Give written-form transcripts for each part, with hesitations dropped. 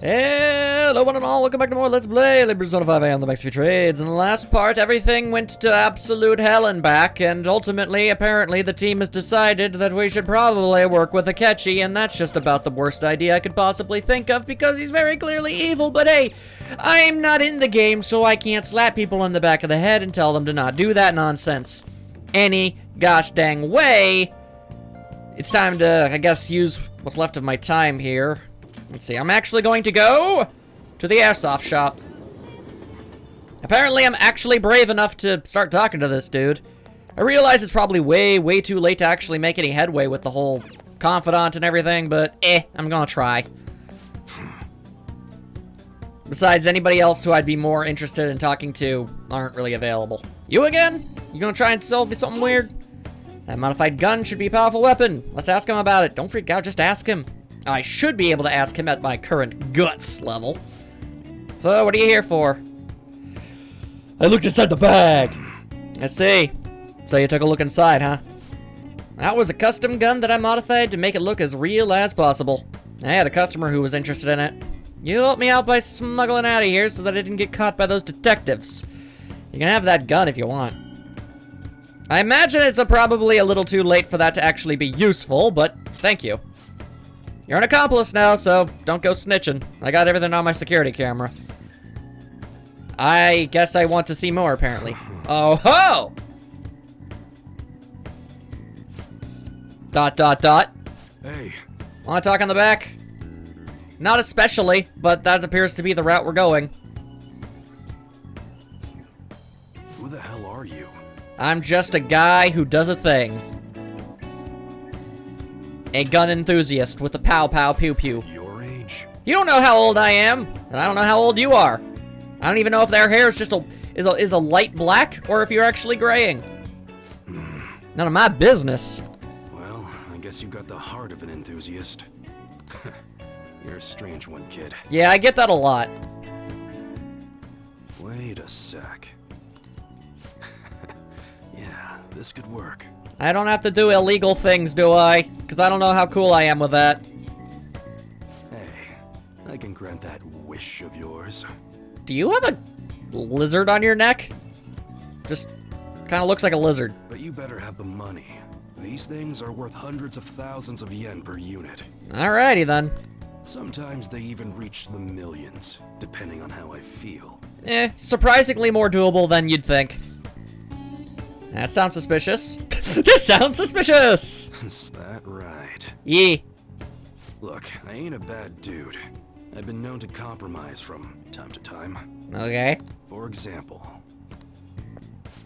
Hello one and all, welcome back to more Let's Play Resolute 5A on the Mexican Trades. In the last part, everything went to absolute hell and back, and ultimately, apparently, the team has decided that we should probably work with Akechi, and that's just about the worst idea I could possibly think of, because he's very clearly evil, but hey, I'm not in the game, so I can't slap people in the back of the head and tell them to not do that nonsense. Any gosh dang way, it's time to, I guess, use what's left of my time here. Let's see, I'm actually going to go to the airsoft shop. Apparently, I'm actually brave enough to start talking to this dude. I realize it's probably way too late to actually make any headway with the whole confidant and everything, but I'm gonna try. Besides, anybody else who I'd be more interested in talking to aren't really available. You again? You gonna try and sell me something weird? That modified gun should be a powerful weapon. Let's ask him about it. Don't freak out, just ask him. I should be able to ask him at my current guts level. So, what are you here for? I looked inside the bag. I see. So you took a look inside, huh? That was a custom gun that I modified to make it look as real as possible. I had a customer who was interested in it. You helped me out by smuggling out of here so that I didn't get caught by those detectives. You can have that gun if you want. I imagine it's probably a little too late for that to actually be useful, but thank you. You're an accomplice now, so don't go snitching. I got everything on my security camera. I guess I want to see more, apparently. Oh ho! Dot. Hey. Want to talk on the back? Not especially, but that appears to be the route we're going. Who the hell are you? I'm just a guy who does a thing. A gun enthusiast with a pow pew pew. Your age? You don't know how old I am, and I don't know how old you are. I don't even know if their hair is just is a light black or if you're actually graying. None of my business. Well, I guess you got the heart of an enthusiast. You're a strange one, kid. Yeah, I get that a lot. Wait a sec. Yeah, this could work. I don't have to do illegal things, do I? Because I don't know how cool I am with that. Hey, I can grant that wish of yours. Do you have a lizard on your neck? Just kind of looks like a lizard. But you better have the money. These things are worth hundreds of thousands of yen per unit. Alrighty then. Sometimes they even reach the millions, depending on how I feel. Surprisingly more doable than you'd think. That sounds suspicious. This sounds suspicious! Is that right? Yeah. Look, I ain't a bad dude. I've been known to compromise from time to time. Okay. For example,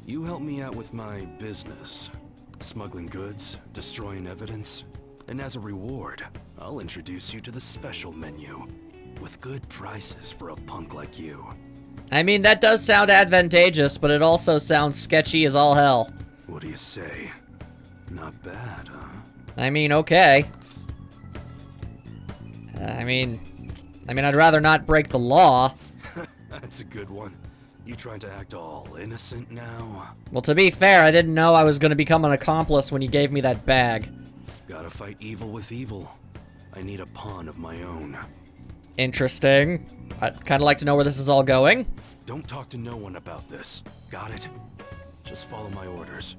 you help me out with my business. Smuggling goods, destroying evidence, and as a reward, I'll introduce you to the special menu. With good prices for a punk like you. I mean, that does sound advantageous, but it also sounds sketchy as all hell. What do you say? Not bad, huh? I mean, okay. I mean, I'd rather not break the law. That's a good one. You trying to act all innocent now? Well, to be fair, I didn't know I was going to become an accomplice when you gave me that bag. Gotta fight evil with evil. I need a pawn of my own. Interesting. I'd kind of like to know where this is all going. Don't talk to no one about this. Got it? Just follow my orders.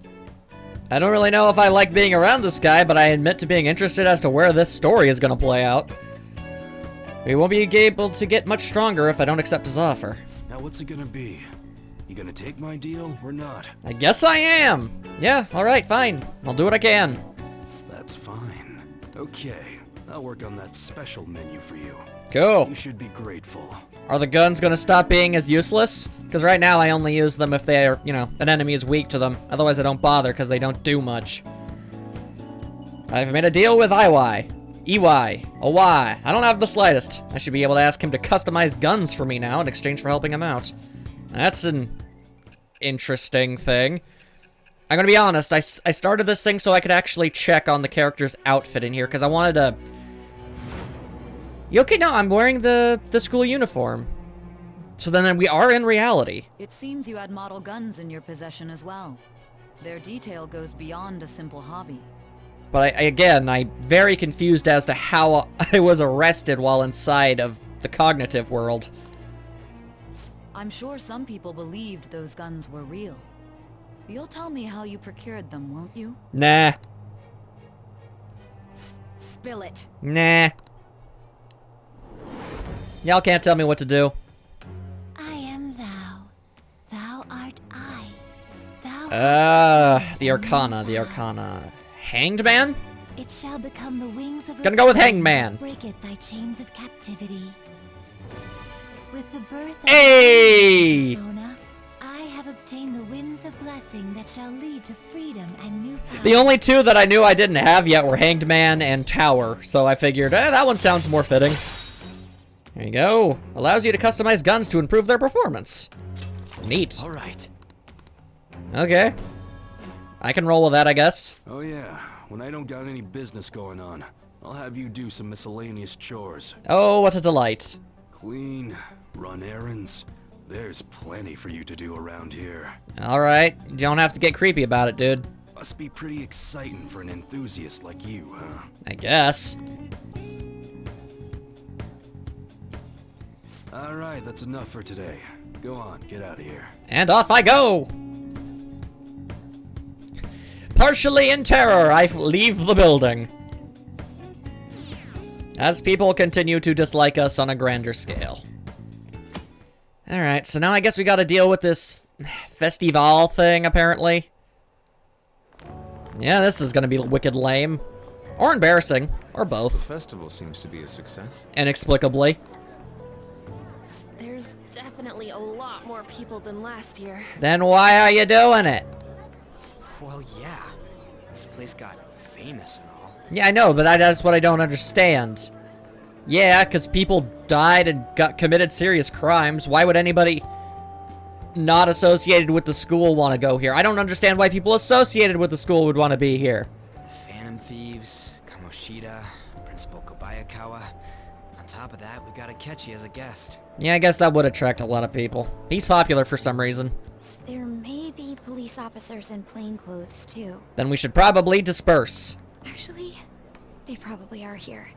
I don't really know if I like being around this guy, but I admit to being interested as to where this story is going to play out. We won't be able to get much stronger if I don't accept his offer. Now what's it gonna be? You gonna take my deal or not? I guess I am. Yeah, alright, fine. I'll do what I can. That's fine. Okay, I'll work on that special menu for you. Cool. You should be grateful. Are the guns gonna stop being as useless? Because right now I only use them if they're, an enemy is weak to them. Otherwise I don't bother because they don't do much. I've made a deal with EY. I don't have the slightest. I should be able to ask him to customize guns for me now in exchange for helping him out. That's an interesting thing. I'm gonna be honest, I started this thing so I could actually check on the character's outfit in here because I wanted to... Okay, no, I'm wearing the school uniform. So then we are in reality. It seems you had model guns in your possession as well. Their detail goes beyond a simple hobby. But I'm very confused as to how I was arrested while inside of the cognitive world. I'm sure some people believed those guns were real. You'll tell me how you procured them, won't you? Nah. Spill it. Nah. Y'all can't tell me what to do. I am thou. Thou art I. Thou The Arcana, the Arcana. Hanged Man? It shall become the wings of Gonna go with rebellion Hangman. that breaketh thy chains of captivity. With the birth of Hey! persona, I have obtained the winds of blessing that shall lead to freedom and new power. The only two that I knew I didn't have yet were Hanged Man and Tower, so I figured, that one sounds more fitting. There you go. Allows you to customize guns to improve their performance. Neat. All right. Okay. I can roll with that, I guess. Oh yeah, when I don't got any business going on, I'll have you do some miscellaneous chores. Oh, what a delight. Clean, run errands. There's plenty for you to do around here. Alright, you don't have to get creepy about it, dude. Must be pretty exciting for an enthusiast like you, huh? I guess. Alright, that's enough for today. Go on, get out of here. And off I go! Partially in terror, I leave the building. As people continue to dislike us on a grander scale. Alright, so now I guess we gotta deal with this festival thing, apparently. Yeah, this is gonna be wicked lame. Or embarrassing. Or The both. festival seems to be a success. Inexplicably. There's definitely a lot more people than last year. Then why are you doing it? Well, yeah. This place got famous and all. Yeah, I know, but that's what I don't understand. Yeah, because people died and committed serious crimes. Why would anybody not associated with the school want to go here? I don't understand why people associated with the school would want to be here. Phantom Thieves, Kamoshida, Principal Kobayakawa. On top of that, we got Akechi as a guest. Yeah, I guess that would attract a lot of people. He's popular for some reason. There may be police officers in plain clothes, too. Then we should probably disperse. Actually, they probably are here.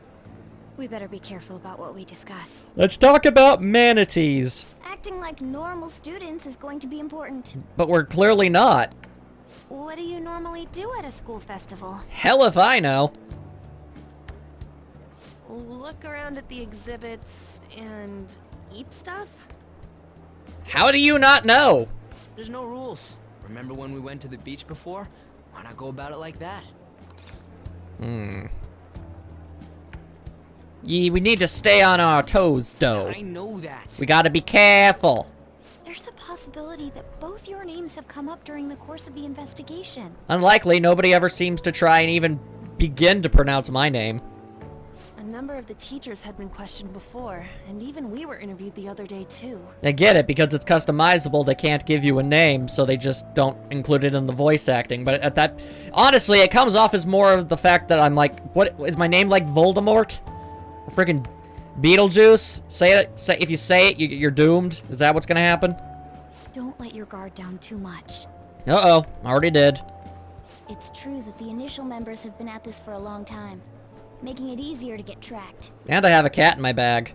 We better be careful about what we discuss. Let's talk about manatees. Acting like normal students is going to be important. But we're clearly not. What do you normally do at a school festival? Hell if I know. Look around at the exhibits and eat stuff? How do you not know? There's no rules. Remember when we went to the beach before? Why not go about it like that? We need to stay on our toes, though. I know that. We gotta be careful. There's a possibility that both your names have come up during the course of the investigation. Unlikely, nobody ever seems to try and even begin to pronounce my name. A number of the teachers had been questioned before, and even we were interviewed the other day too. I get it, because it's customizable, they can't give you a name, so they just don't include it in the voice acting. But at that, honestly, it comes off as more of the fact that I'm like, what, is my name like Voldemort? Or freaking Beetlejuice? If you say it, you're doomed? Is that what's gonna happen? Don't let your guard down too much. Uh-oh, already did. It's true that the initial members have been at this for a long time, making it easier to get tracked. And I have a cat in my bag.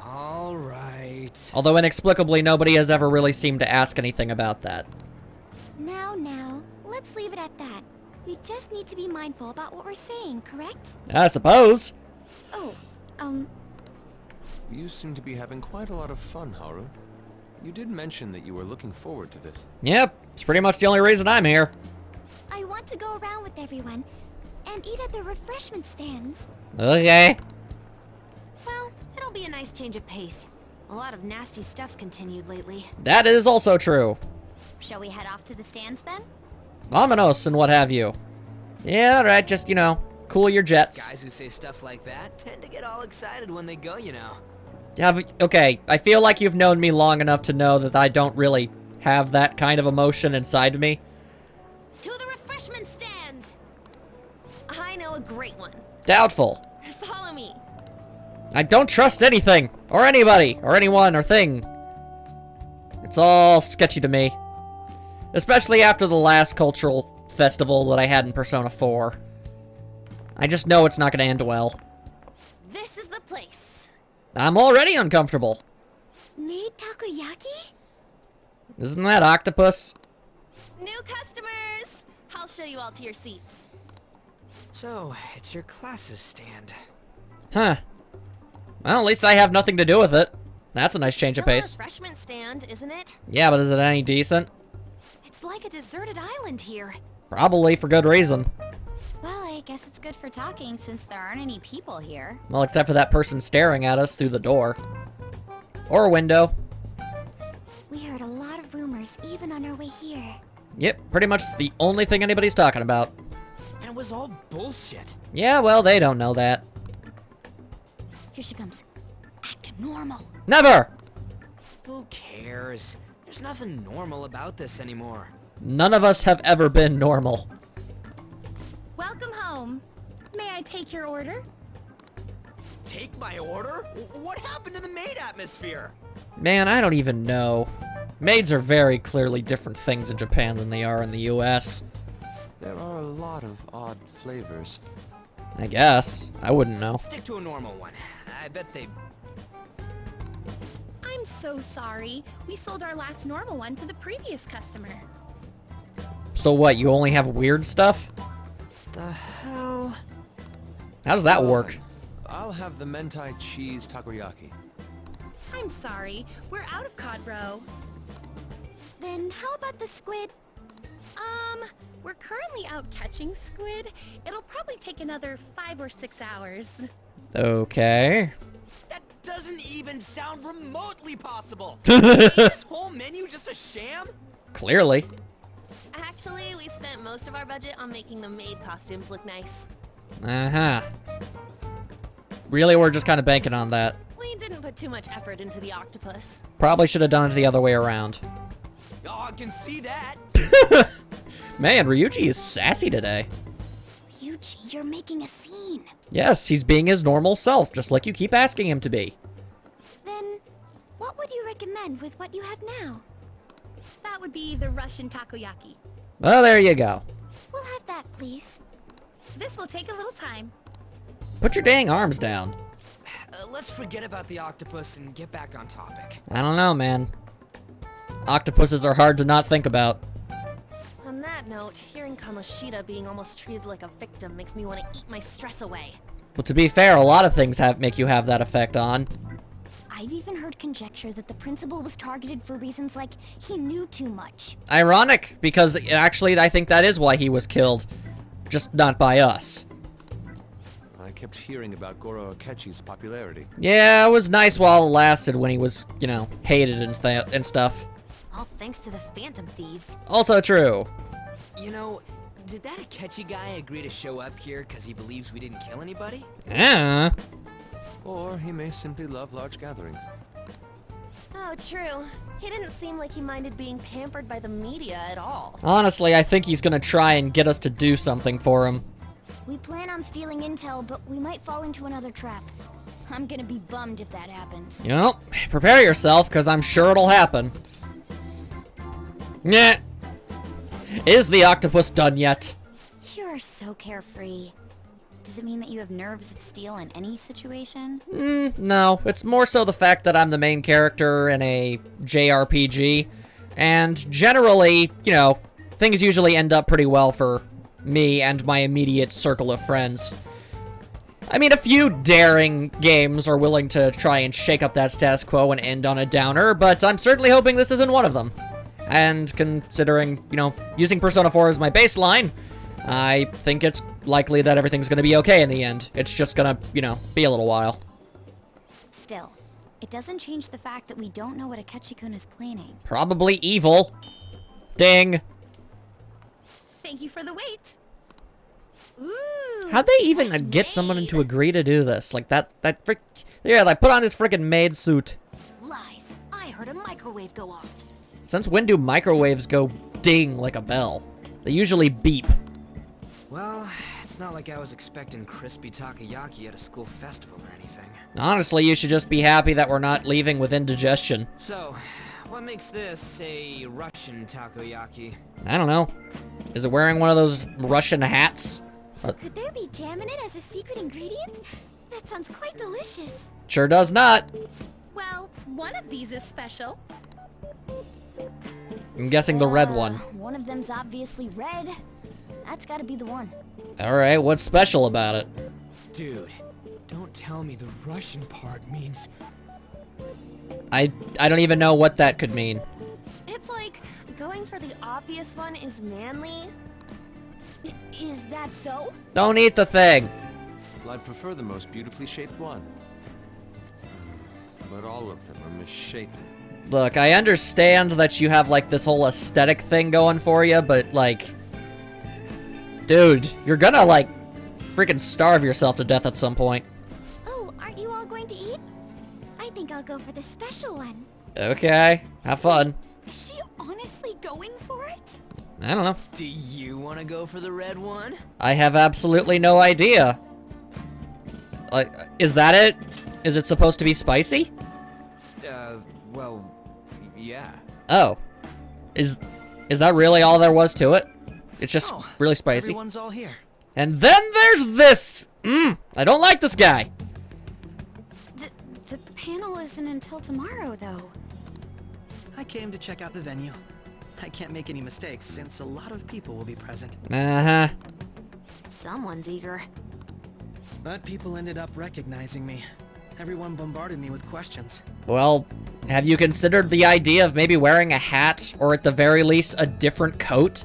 All right. Although inexplicably, nobody has ever really seemed to ask anything about that. Now, let's leave it at that. We just need to be mindful about what we're saying, correct? I suppose. Oh, You seem to be having quite a lot of fun, Haru. You did mention that you were looking forward to this. Yep, it's pretty much the only reason I'm here. I want to go around with everyone and eat at the refreshment stands. Okay. Well, it'll be a nice change of pace. A lot of nasty stuff's continued lately. That is also true. Shall we head off to the stands then? Ominous and what have you. Yeah, alright, just, you know, cool your jets. Guys who say stuff like that tend to get all excited when they go, you know. Okay, I feel like you've known me long enough to know that I don't really have that kind of emotion inside me. To the refreshment stands! I know a great one. Doubtful. Follow me. I don't trust anything, or anybody, or anyone, or thing. It's all sketchy to me. Especially after the last cultural festival that I had in Persona 4. I just know it's not gonna end well. This is the place. I'm already uncomfortable. Made takoyaki? Isn't that octopus? New customers! I'll show you all to your seats. So, it's your classes stand. Huh. Well, at least I have nothing to do with it. That's a nice change of Still a pace. refreshment stand, isn't it? Yeah, but is it any decent? It's like a deserted island here. Probably for good reason. Well, I guess it's good for talking since there aren't any people here. Well, except for that person staring at us through the door. Or a window. We heard a lot of rumors even on our way here. Yep, pretty much the only thing anybody's talking about. And it was all bullshit. Yeah, well, they don't know that. Here she comes. Act normal. Never! Who cares? There's nothing normal about this anymore. None of us have ever been normal. Welcome home. May I take your order? Take my order? What happened to the maid atmosphere? Man, I don't even know. Maids are very clearly different things in Japan than they are in the US. There are a lot of odd flavors. I guess. I wouldn't know. Stick to a normal one. I bet they... I'm so sorry. We sold our last normal one to the previous customer. So what, you only have weird stuff? The hell? How does that work? I'll have the mentai cheese takoyaki. I'm sorry. We're out of cod roe. Then how about the squid? We're currently out catching squid. It'll probably take another 5 or 6 hours. Okay. That doesn't even sound remotely possible. Is this whole menu just a sham? Clearly. Actually, we spent most of our budget on making the maid costumes look nice. Uh-huh. Really, we're just kind of banking on that. We didn't put too much effort into the octopus. Probably should have done it the other way around. Oh, I can see that. Man, Ryuji is sassy today. Ryuji, you're making a scene. Yes, he's being his normal self, just like you keep asking him to be. Then, what would you recommend with what you have now? That would be the Russian takoyaki. Well, there you go. We'll have that, please. This will take a little time. Put your dang arms down. Let's forget about the octopus and get back on topic. I don't know, man. Octopuses are hard to not think about. On that note, hearing Kamoshida being almost treated like a victim makes me want to eat my stress away. But to be fair, a lot of things make you have that effect on. I've even heard conjecture that the principal was targeted for reasons like he knew too much. Ironic, because actually I think that is why he was killed. Just not by us. I kept hearing about Goro Akechi's popularity. Yeah, it was nice while it lasted when he was, you know, hated and stuff. All thanks to the Phantom Thieves. Also true. You know, did that Akechi guy agree to show up here because he believes we didn't kill anybody? Yeah. Or he may simply love large gatherings. Oh, true. He didn't seem like he minded being pampered by the media at all. Honestly, I think he's gonna try and get us to do something for him. We plan on stealing intel, but we might fall into another trap. I'm gonna be bummed if that happens. You know, prepare yourself, because I'm sure it'll happen. Nyeh. Is the octopus done yet? You are so carefree. Does it mean that you have nerves of steel in any situation? No. It's more so the fact that I'm the main character in a JRPG. And generally, you know, things usually end up pretty well for me and my immediate circle of friends. I mean, a few daring games are willing to try and shake up that status quo and end on a downer, but I'm certainly hoping this isn't one of them. And considering, you know, using Persona 4 as my baseline, I think it's likely that everything's gonna be okay in the end. It's just gonna, you know, be a little while. Still, it doesn't change the fact that we don't know what Akechi-kun is planning. Probably evil. Ding. Thank you for the wait. Ooh! How'd they even fresh get someone maid. to agree to do this? Like, yeah, like, put on his freaking maid suit. Lies. I heard a microwave go off. Since when do microwaves go ding like a bell? They usually beep. Well, it's not like I was expecting crispy takoyaki at a school festival or anything. Honestly, you should just be happy that we're not leaving with indigestion. So, what makes this a Russian takoyaki? I don't know. Is it wearing one of those Russian hats? Could there be jam in it as a secret ingredient? That sounds quite delicious. Sure does not. Well, one of these is special. I'm guessing the red one. One of them's obviously red. That's gotta be the one. Alright, what's special about it? Dude, don't tell me the Russian part means... I don't even know what that could mean. It's like going for the obvious one is manly. Is that so? Don't eat the thing. Well, I'd prefer the most beautifully shaped one. But all of them are misshapen. Look, I understand that you have, like, this whole aesthetic thing going for you, but, like... Dude, you're gonna, like, freaking starve yourself to death at some point. Oh, aren't you all going to eat? I think I'll go for the special one. Okay, have fun. Is she honestly going for it? I don't know. Do you want to go for the red one? I have absolutely no idea. Like, is that it? Is it supposed to be spicy? Well, yeah. Oh. Is that really all there was to it? It's just Oh, really spicy. Everyone's all here. And then there's this! I don't like this guy. The panel isn't until tomorrow, though. I came to check out the venue. I can't make any mistakes since a lot of people will be present. Uh-huh. Someone's eager. But people ended up recognizing me. Everyone bombarded me with questions. Well, have you considered the idea of maybe wearing a hat, or at the very least, a different coat?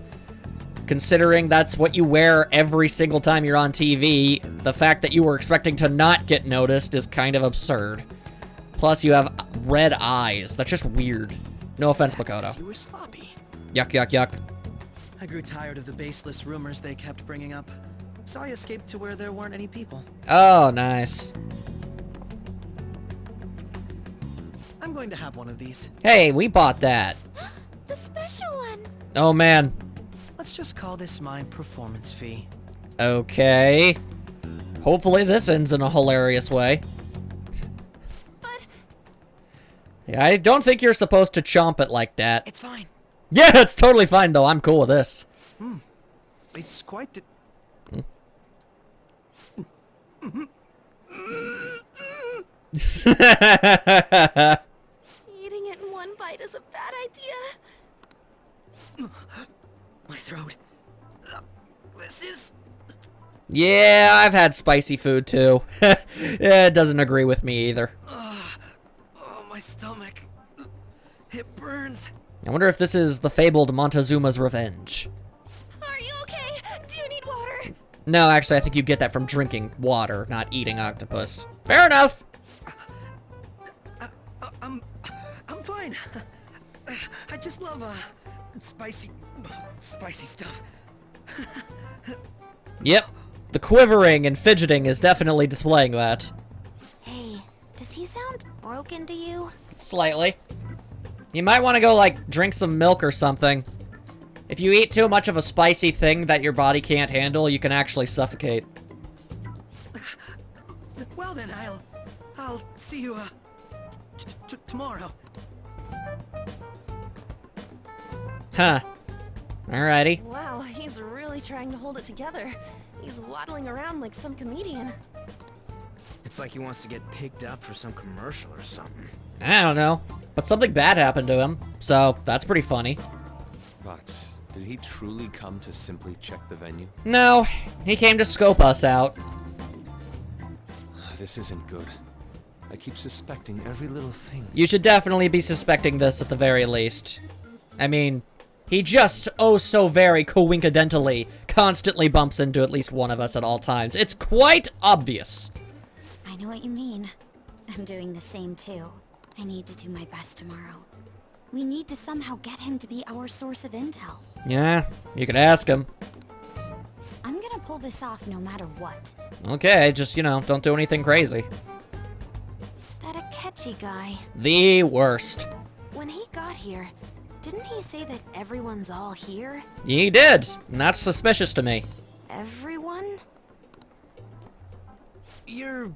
Considering that's what you wear every single time you're on TV, the fact that you were expecting to not get noticed is kind of absurd. Plus, you have red eyes. That's just weird. No offense, That's 'cause Makoto. you were sloppy. Yuck, yuck, yuck. I grew tired of the baseless rumors they kept bringing up, so I escaped to where there weren't any people. Oh, nice. I'm going to have one of these. Hey, we bought that. The special one. Oh, man. Let's just call this my performance fee. Okay. Hopefully this ends in a hilarious way. But Yeah, I don't think you're supposed to chomp it like that. It's fine. Yeah, it's totally fine, though. I'm cool with this. It's quite the... eating it in one bite is a bad idea. My throat. This is... Yeah, I've had spicy food, too. Yeah, it doesn't agree with me either. Oh, my stomach. It burns. I wonder if this is the fabled Montezuma's revenge. Are you okay? Do you need water? No, actually, I think you get that from drinking water, not eating octopus. Fair enough. I'm fine. I just love, spicy stuff. Yep. The quivering and fidgeting is definitely displaying that. Hey, does he sound broken to you? Slightly. You might want to go, like, drink some milk or something. If you eat too much of a spicy thing that your body can't handle, you can actually suffocate. Well then, I'll see you, tomorrow. Huh. Alrighty. Wow, he's really trying to hold it together. He's waddling around like some comedian. It's like he wants to get picked up for some commercial or something. I don't know. But something bad happened to him, so that's pretty funny. But did he truly come to simply check the venue? No, he came to scope us out. This isn't good. I keep suspecting every little thing. You should definitely be suspecting this at the very least. I mean, he just, oh so very coincidentally, constantly bumps into at least one of us at all times. It's quite obvious. I know what you mean. I'm doing the same too. I need to do my best tomorrow. We need to somehow get him to be our source of intel. Yeah, you could ask him. I'm gonna pull this off no matter what. Okay, just, you know, don't do anything crazy. That Akechi guy. The worst. When he got here, didn't he say that everyone's all here? He did, and that's suspicious to me. Everyone? You're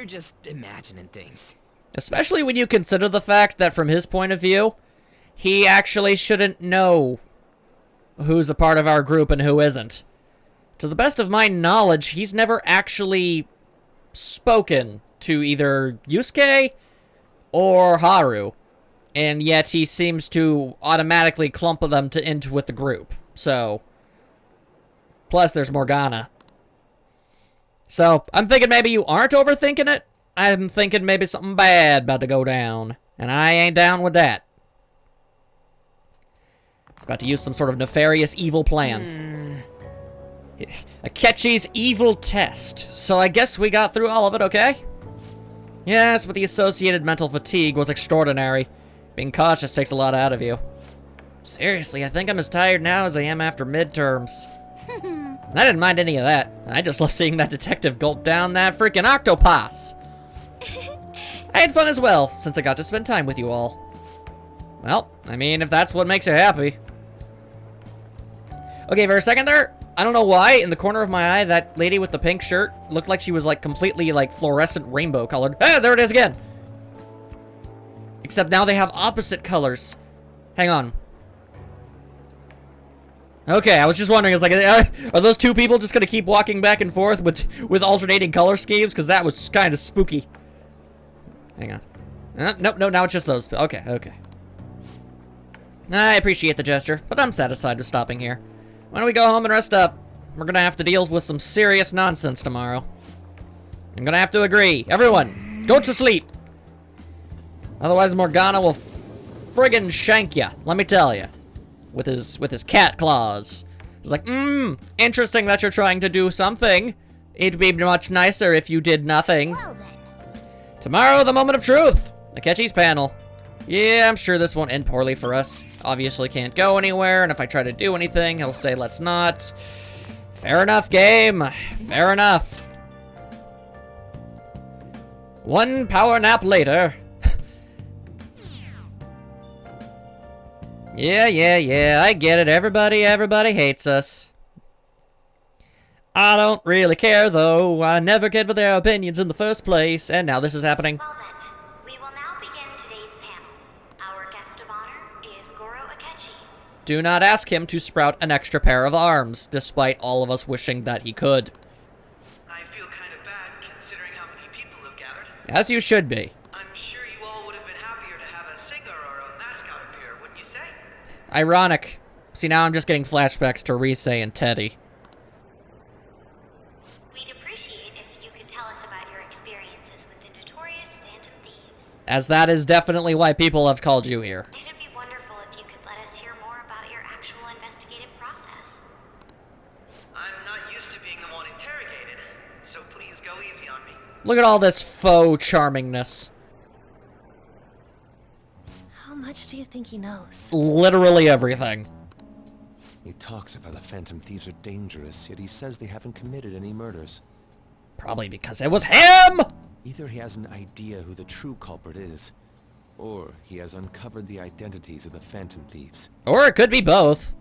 just imagining things. Especially when you consider the fact that from his point of view, he actually shouldn't know who's a part of our group and who isn't. To the best of my knowledge, he's never actually spoken to either Yusuke or Haru, and yet he seems to automatically clump them into with the group. So, plus there's Morgana. So, I'm thinking maybe you aren't overthinking it. I'm thinking maybe something bad about to go down, and I ain't down with that. It's about to use some sort of nefarious evil plan. Akechi's evil test. So I guess we got through all of it, okay? Yes, but the associated mental fatigue was extraordinary. Being cautious takes a lot out of you. Seriously, I think I'm as tired now as I am after midterms. I didn't mind any of that. I just love seeing that detective gulp down that freaking octopus. I had fun as well, since I got to spend time with you all. Well, I mean, if that's what makes you happy. Okay, for a second there, I don't know why, in the corner of my eye, that lady with the pink shirt looked like she was, like, completely, like, fluorescent rainbow colored. Ah, there it is again! Except now they have opposite colors. Hang on. Okay, I was just wondering, it's like, are those two people just gonna keep walking back and forth with alternating color schemes? Because that was kind of spooky. Hang on. Nope, no, now it's just those. Okay, okay. I appreciate the gesture, but I'm satisfied with stopping here. Why don't we go home and rest up? We're gonna have to deal with some serious nonsense tomorrow. I'm gonna have to agree. Everyone, go to sleep. Otherwise, Morgana will friggin' shank ya. Let me tell you, with his cat claws. He's like, interesting that you're trying to do something. It'd be much nicer if you did nothing. Well then. Tomorrow, the moment of truth. Akechi's panel. Yeah, I'm sure this won't end poorly for us. Obviously can't go anywhere, and if I try to do anything, he'll say, let's not. Fair enough, game. Fair enough. One power nap later. Yeah, I get it. Everybody hates us. I don't really care, though. I never cared for their opinions in the first place, and now this is happening. Well then, we will now begin today's panel. Our guest of honor is Goro Akechi. Do not ask him to sprout an extra pair of arms, despite all of us wishing that he could. I feel kind of bad considering how many people have gathered. As you should be. I'm sure you all would have been happier to have a singer or a mascot appear, wouldn't you say? Ironic. See, now I'm just getting flashbacks to Rise and Teddy. We'd appreciate if you could tell us about your experiences with the notorious Phantom Thieves. As that is definitely why people have called you here. It'd be wonderful if you could let us hear more about your actual investigative process. I'm not used to being the one interrogated, so please go easy on me. Look at all this faux charmingness. How much do you think he knows? Literally everything. He talks about the Phantom Thieves are dangerous, yet he says they haven't committed any murders. Probably because it was him! Either he has an idea who the true culprit is, or he has uncovered the identities of the Phantom Thieves. Or it could be both.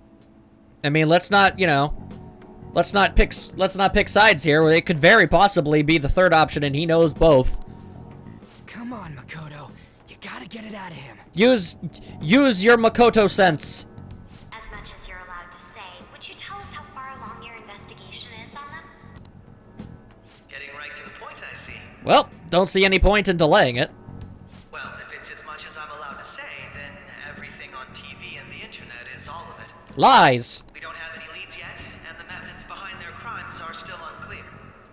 I mean, let's not, you know, let's not pick sides here. It could very possibly be the third option, and he knows both. Come on, Makoto. You gotta get it out of him. Use your Makoto sense. As much as you're allowed to say, would you tell us how far along your investigation is on them? Getting right to the point, I see. Well, don't see any point in delaying it. Well, if it's as much as I'm allowed to say, then everything on TV and the internet is all of it. Lies. We don't have any leads yet, and the methods behind their crimes are still unclear.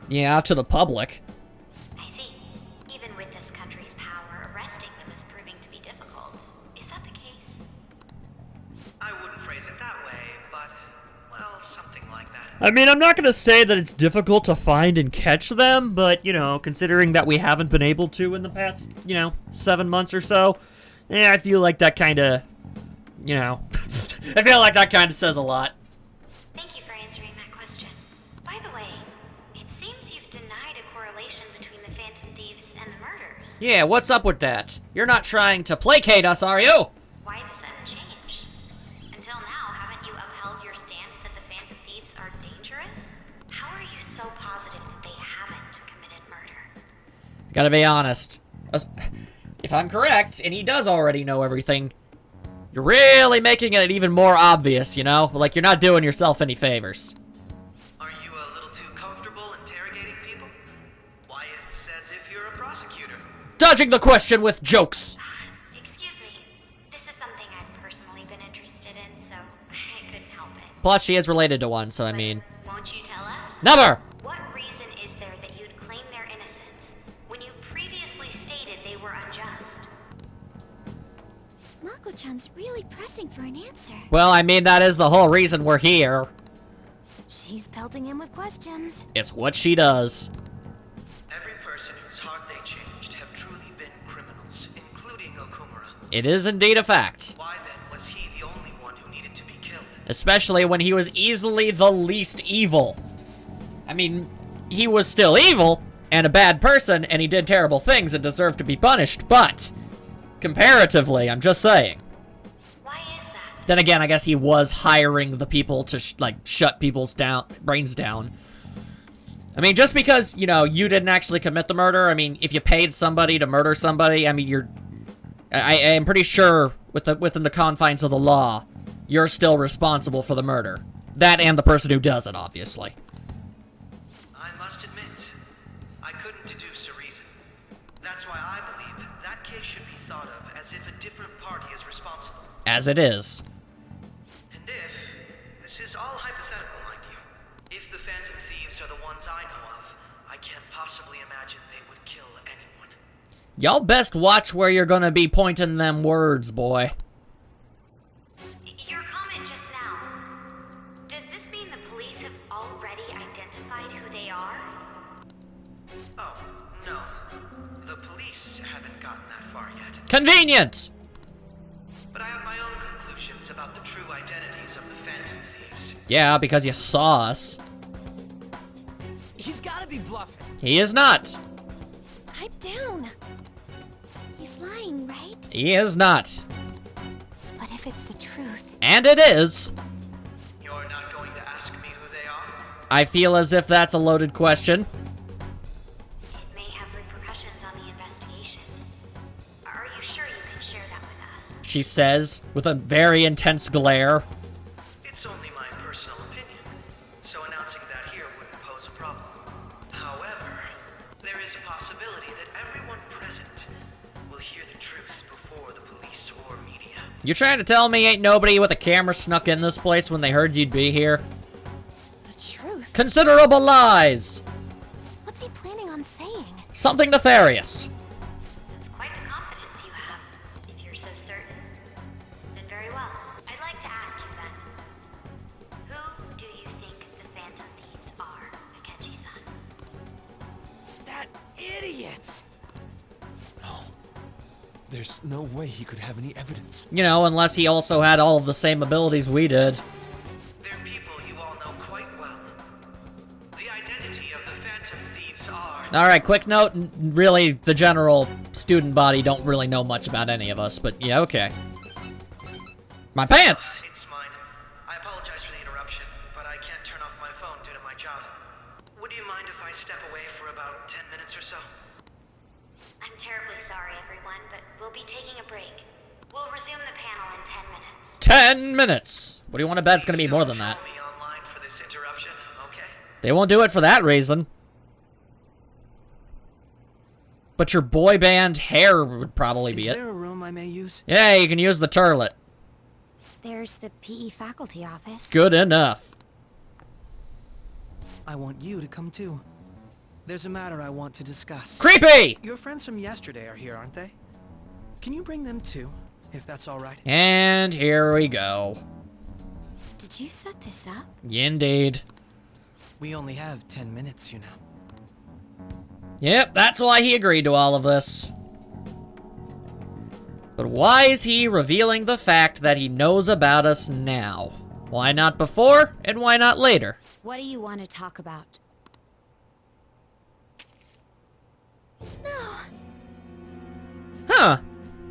Yeah, to the public. I see. Even with this country's power, arresting them is proving to be difficult. Is that the case? I wouldn't phrase it that way, but, well, something like that. I mean, I'm not gonna say that it's difficult to find and catch them, but, you know, considering that we haven't been able to in the past, you know, 7 months or so, I feel like that kinda, you know, I feel like that kinda says a lot. Thank you for answering that question. By the way, it seems you've denied a correlation between the Phantom Thieves and the murders. Yeah, what's up with that? You're not trying to placate us, are you? Why the sudden change? Until now, haven't you upheld your stance that the Phantom Thieves are dangerous? How are you so positive that they haven't committed murder? Gotta be honest. If I'm correct, and he does already know everything, you're really making it even more obvious, you know? Like, you're not doing yourself any favors. Are you a little too comfortable interrogating people? Why, it Dodging the question with jokes. Excuse me. This is something I've personally been interested in, so I couldn't help it. Plus, she is related to one, so I mean... Won't you tell us? Never! What reason is there that you'd claim their innocence when you previously stated they were unjust? Mako-chan's really pressing for an answer. Well, I mean, that is the whole reason we're here. She's pelting him with questions. It's what she does. Every person whose heart they changed have truly been criminals, including Okumura. It is indeed a fact. Why then was he the only one who needed to be killed? Especially when he was easily the least evil. I mean, he was still evil, and a bad person, and he did terrible things and deserved to be punished, but... comparatively, I'm just saying. Why is that? Then again, I guess he was hiring the people to, shut people's brains down. I mean, just because, you know, you didn't actually commit the murder, I mean, if you paid somebody to murder somebody, I mean, I am pretty sure, within the confines of the law, you're still responsible for the murder. That and the person who does it, obviously. I must admit, I couldn't deduce a reason. That's why I believe that case should be thought of as if a different party is responsible. As it is. And if, this is all hypothetical, mind you, if the Phantom Thieves are the ones I know of, I can't possibly imagine they would kill anyone. Y'all best watch where you're gonna be pointing them words, boy. Your comment just now. Does this mean the police have already identified who they are? Oh, no. The police haven't gotten that far yet. Convenient! But I have my own conclusions about the true identities of the Phantom Thieves. Yeah, because you saw us. He's gotta be bluffing. He is not. Pipe down. He's lying, right? He is not. But if it's the truth... And it is. You're not going to ask me who they are? I feel as if that's a loaded question. It may have repercussions on the investigation. Are you sure you can share that with us? She says, with a very intense glare. It's only my personal opinion, so announcing that here wouldn't pose a problem. However, there is a possibility that everyone present will hear the truth before the police or media. You trying to tell me ain't nobody with a camera snuck in this place when they heard you'd be here? The truth? Considerable lies! What's he planning on saying? Something nefarious. That's quite the confidence you have. If you're so certain, then very well. I'd like to ask you then. Who do you think the Phantom Thieves are, Akechi-san? That idiot! No. There's no way he could have any evidence. You know, unless he also had all of the same abilities we did. They're people you all know quite well. The identity of the Phantom Thieves are... Alright, quick note, really, the general student body don't really know much about any of us, but yeah, okay. My pants! It's mine. I apologize for the interruption, but I can't turn off my phone due to my job. Would you mind if I step away for about 10 minutes or so? I'm terribly sorry, everyone, but we'll be taking a break. We'll resume the panel in 10 minutes. 10 minutes! What do you want to bet it's gonna be more than that? Follow me online for this interruption, okay? They won't do it for that reason. But your boy band hair would probably be Is it. there a room I may use? Yeah, you can use the turlet. There's the PE faculty office. Good enough. I want you to come too. There's a matter I want to discuss. Creepy! Your friends from yesterday are here, aren't they? Can you bring them too, if that's all right? And here we go. Did you set this up? Indeed. We only have 10 minutes, you know. Yep, that's why he agreed to all of this. But why is he revealing the fact that he knows about us now? Why not before, and why not later? What do you want to talk about? Huh.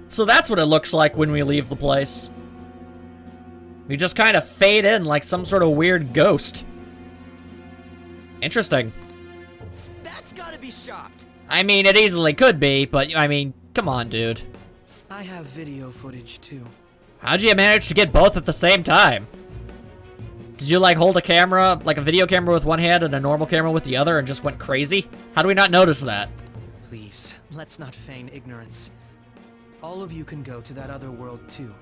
So that's what it looks like when we leave the place. We just kind of fade in like some sort of weird ghost. Interesting. That's gotta be shopped. I mean, it easily could be, but, I mean, come on, dude. I have video footage too. How'd you manage to get both at the same time? Did you, like, hold a camera, like a video camera with one hand and a normal camera with the other and just went crazy? How do we not notice that? Please, let's not feign ignorance. All of you can go to that other world too.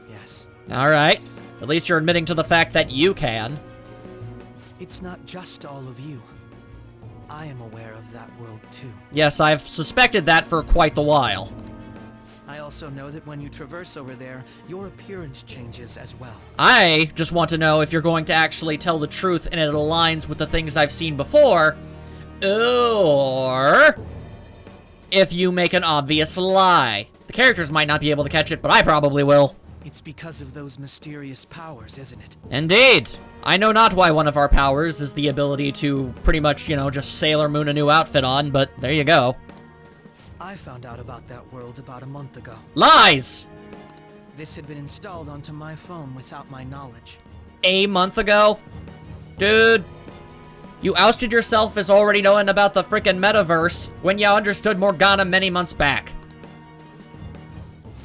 Yes. Alright. At least you're admitting to the fact that you can. It's not just all of you. I am aware of that world too. Yes, I've suspected that for quite the while. I also know that when you traverse over there, your appearance changes as well. I just want to know if you're going to actually tell the truth and it aligns with the things I've seen before, or if you make an obvious lie. The characters might not be able to catch it, but I probably will. It's because of those mysterious powers, isn't it? Indeed. I know not why one of our powers is the ability to pretty much, you know, just Sailor Moon a new outfit on, but there you go. I found out about that world about a month ago. Lies! This had been installed onto my phone without my knowledge. A month ago? Dude, you ousted yourself as already knowing about the frickin' metaverse when you understood Morgana many months back.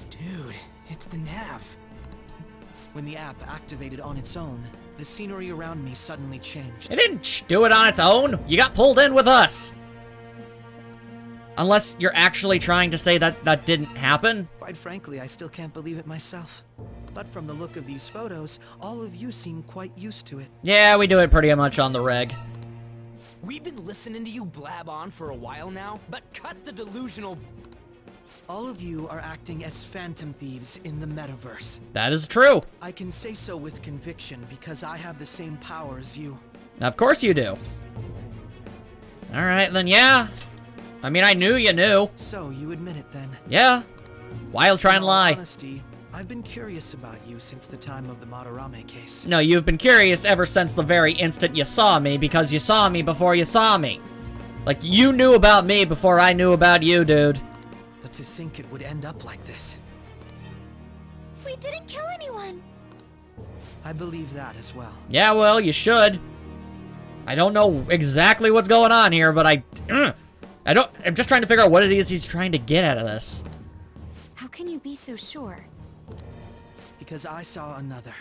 Dude, it's the nav. When the app activated on its own, the scenery around me suddenly changed. It didn't do it on its own. You got pulled in with us. Unless you're actually trying to say that that didn't happen. Quite frankly, I still can't believe it myself. But from the look of these photos, all of you seem quite used to it. Yeah, we do it pretty much on the reg. We've been listening to you blab on for a while now, but cut the delusional... All of you are acting as phantom thieves in the metaverse. That is true. I can say so with conviction because I have the same power as you. Of course you do. Alright, then yeah. I mean, I knew you knew. So, you admit it then? Yeah. Why try and lie? In all honesty, I've been curious about you since the time of the Madarame case. No, you've been curious ever since the very instant you saw me, because you saw me before you saw me. Like, you knew about me before I knew about you, dude. But to think it would end up like this. We didn't kill anyone. I believe that as well. Yeah, well, you should. I don't know exactly what's going on here, but I'm just trying to figure out what it is he's trying to get out of this. How can you be so sure? Because I saw another.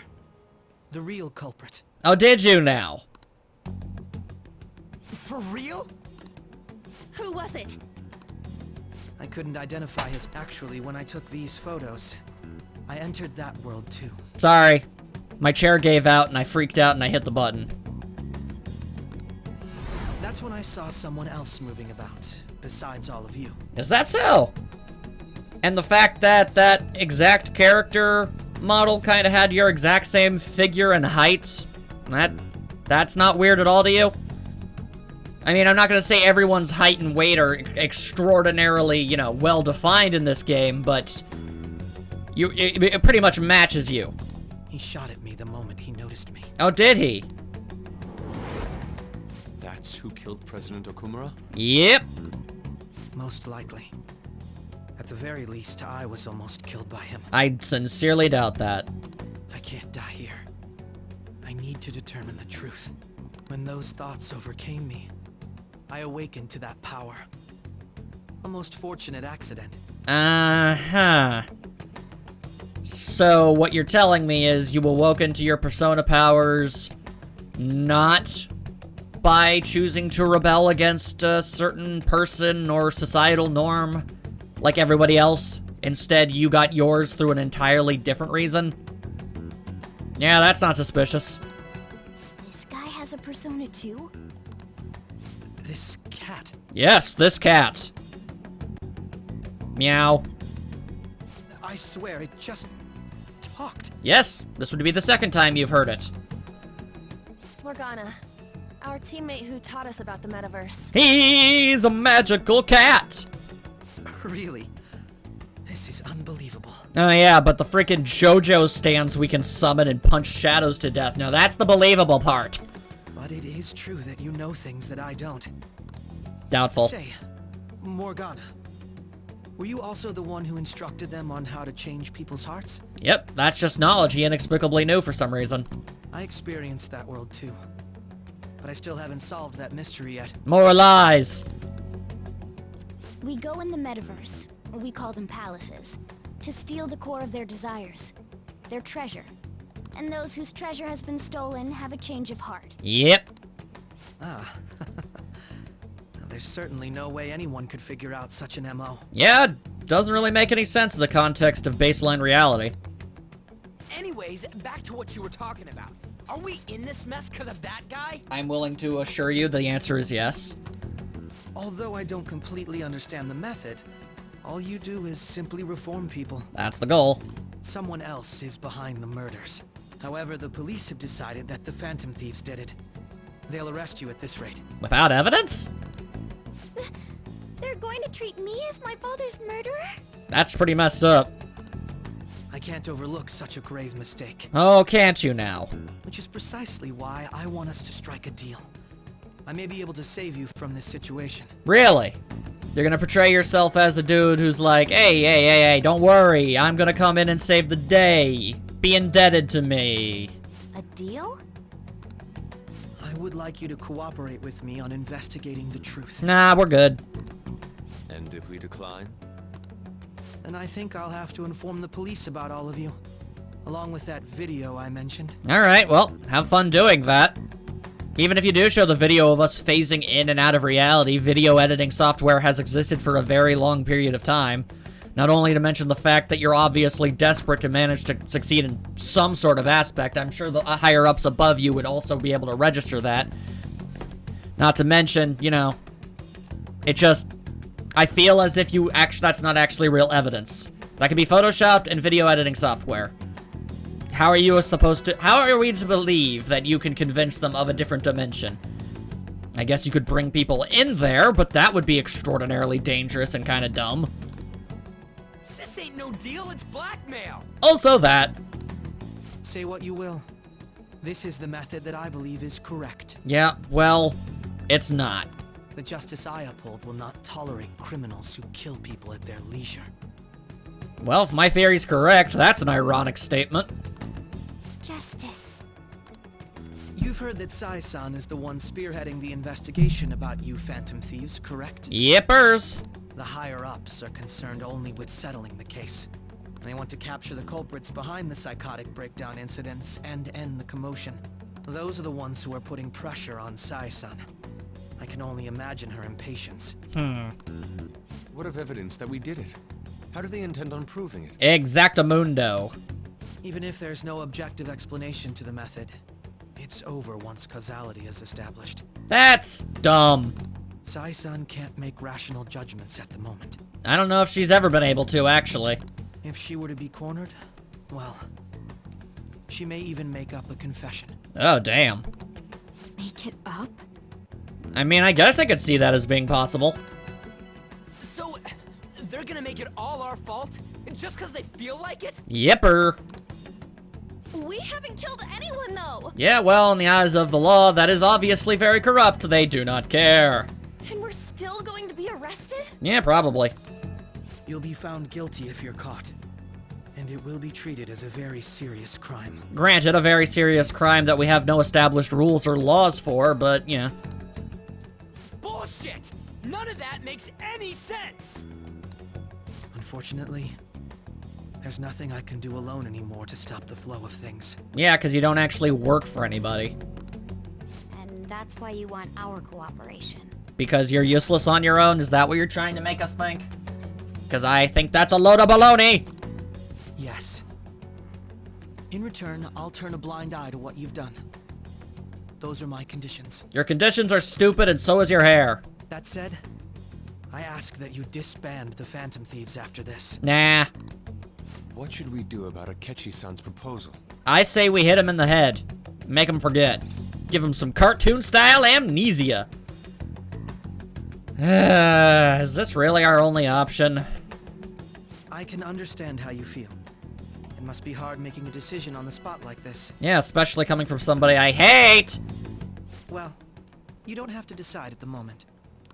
The real culprit. Oh, did you now? For real? Who was it? I couldn't identify his actually when I took these photos. I entered that world too. Sorry. My chair gave out and I freaked out and I hit the button. That's when I saw someone else moving about, besides all of you. Is that so? And the fact that that exact character model kind of had your exact same figure and height, that's not weird at all to you? I mean, I'm not going to say everyone's height and weight are extraordinarily, you know, well-defined in this game, but it pretty much matches you. He shot at me the moment he noticed me. Oh, did he? That's who killed President Okumura? Yep. Most likely. At the very least, I was almost killed by him. I sincerely doubt that. I can't die here. I need to determine the truth. When those thoughts overcame me, I awakened to that power. A most fortunate accident. Uh-huh. So what you're telling me is you awoken to your persona powers not by choosing to rebel against a certain person or societal norm like everybody else. Instead, you got yours through an entirely different reason. Yeah, that's not suspicious. This guy has a persona too? This cat. Yes, this cat. Meow. I swear, it just talked. Yes, this would be the second time you've heard it. Morgana, our teammate who taught us about the metaverse. He's a magical cat! Really? This is unbelievable. Oh yeah, but the freaking JoJo stands we can summon and punch shadows to death. Now that's the believable part. But it is true that you know things that I don't. Doubtful. Say, Morgana, were you also the one who instructed them on how to change people's hearts? Yep, that's just knowledge he inexplicably knew for some reason. I experienced that world too. But I still haven't solved that mystery yet. More lies. We go in the metaverse, we call them palaces, to steal the core of their desires, their treasure. And those whose treasure has been stolen have a change of heart. Yep. Ah. Now, there's There's certainly no way anyone could figure out such an MO. Yeah, doesn't really make any sense in the context of baseline reality. Anyways, back to what you were talking about. Are we in this mess because of that guy? I'm willing to assure you the answer is yes. Although I don't completely understand the method, all you do is simply reform people. That's the goal. Someone else is behind the murders. However, the police have decided that the Phantom Thieves did it. They'll arrest you at this rate. Without evidence? They're going to treat me as my father's murderer? That's pretty messed up. I can't overlook such a grave mistake. Oh, can't you now? Which is precisely why I want us to strike a deal. I may be able to save you from this situation. Really? You're gonna portray yourself as a dude who's like, hey, don't worry, I'm gonna come in and save the day. Be indebted to me. A deal? I would like you to cooperate with me on investigating the truth. Nah, we're good. And if we decline? And I think I'll have to inform the police about all of you. Along with that video I mentioned. Alright, well, have fun doing that. Even if you do show the video of us phasing in and out of reality, video editing software has existed for a very long period of time. Not only to mention the fact that you're obviously desperate to manage to succeed in some sort of aspect, I'm sure the higher-ups above you would also be able to register that. Not to mention, you know, it just... I feel as if that's not actually real evidence. That can be photoshopped and video editing software. How are we to believe that you can convince them of a different dimension? I guess you could bring people in there, but that would be extraordinarily dangerous and kind of dumb. This ain't no deal, it's blackmail! Also that. Say what you will. This is the method that I believe is correct. Yeah, well, it's not. The justice I uphold will not tolerate criminals who kill people at their leisure. Well, if my theory's correct, that's an ironic statement. Justice. You've heard that Sai-san is the one spearheading the investigation about you Phantom Thieves, correct? Yippers. The higher-ups are concerned only with settling the case. They want to capture the culprits behind the psychotic breakdown incidents and end the commotion. Those are the ones who are putting pressure on Sai-san. I can only imagine her impatience. What of evidence that we did it? How do they intend on proving it? Exactamundo. Even if there's no objective explanation to the method, it's over once causality is established. That's dumb. Sai-san can't make rational judgments at the moment. I don't know if she's ever been able to, actually. If she were to be cornered, well, she may even make up a confession. Oh, damn. Make it up? I mean, I guess I could see that as being possible. So, they're gonna make it all our fault? Just because they feel like it? Yipper. We haven't killed anyone, though! Yeah, well, in the eyes of the law, that is obviously very corrupt. They do not care. And we're still going to be arrested? Yeah, probably. You'll be found guilty if you're caught. And it will be treated as a very serious crime. Granted, a very serious crime that we have no established rules or laws for, but, yeah. Bullshit! None of that makes any sense! Unfortunately, there's nothing I can do alone anymore to stop the flow of things. Yeah, because you don't actually work for anybody. And that's why you want our cooperation. Because you're useless on your own? Is that what you're trying to make us think? Because I think that's a load of baloney! Yes. In return, I'll turn a blind eye to what you've done. Those are my conditions. Your conditions are stupid and so is your hair. That said, I ask that you disband the Phantom Thieves after this. Nah. What should we do about Akechi-san's proposal? I say we hit him in the head. Make him forget. Give him some cartoon-style amnesia. Is this really our only option? I can understand how you feel. It must be hard making a decision on the spot like this. Yeah, especially coming from somebody I hate! Well, you don't have to decide at the moment.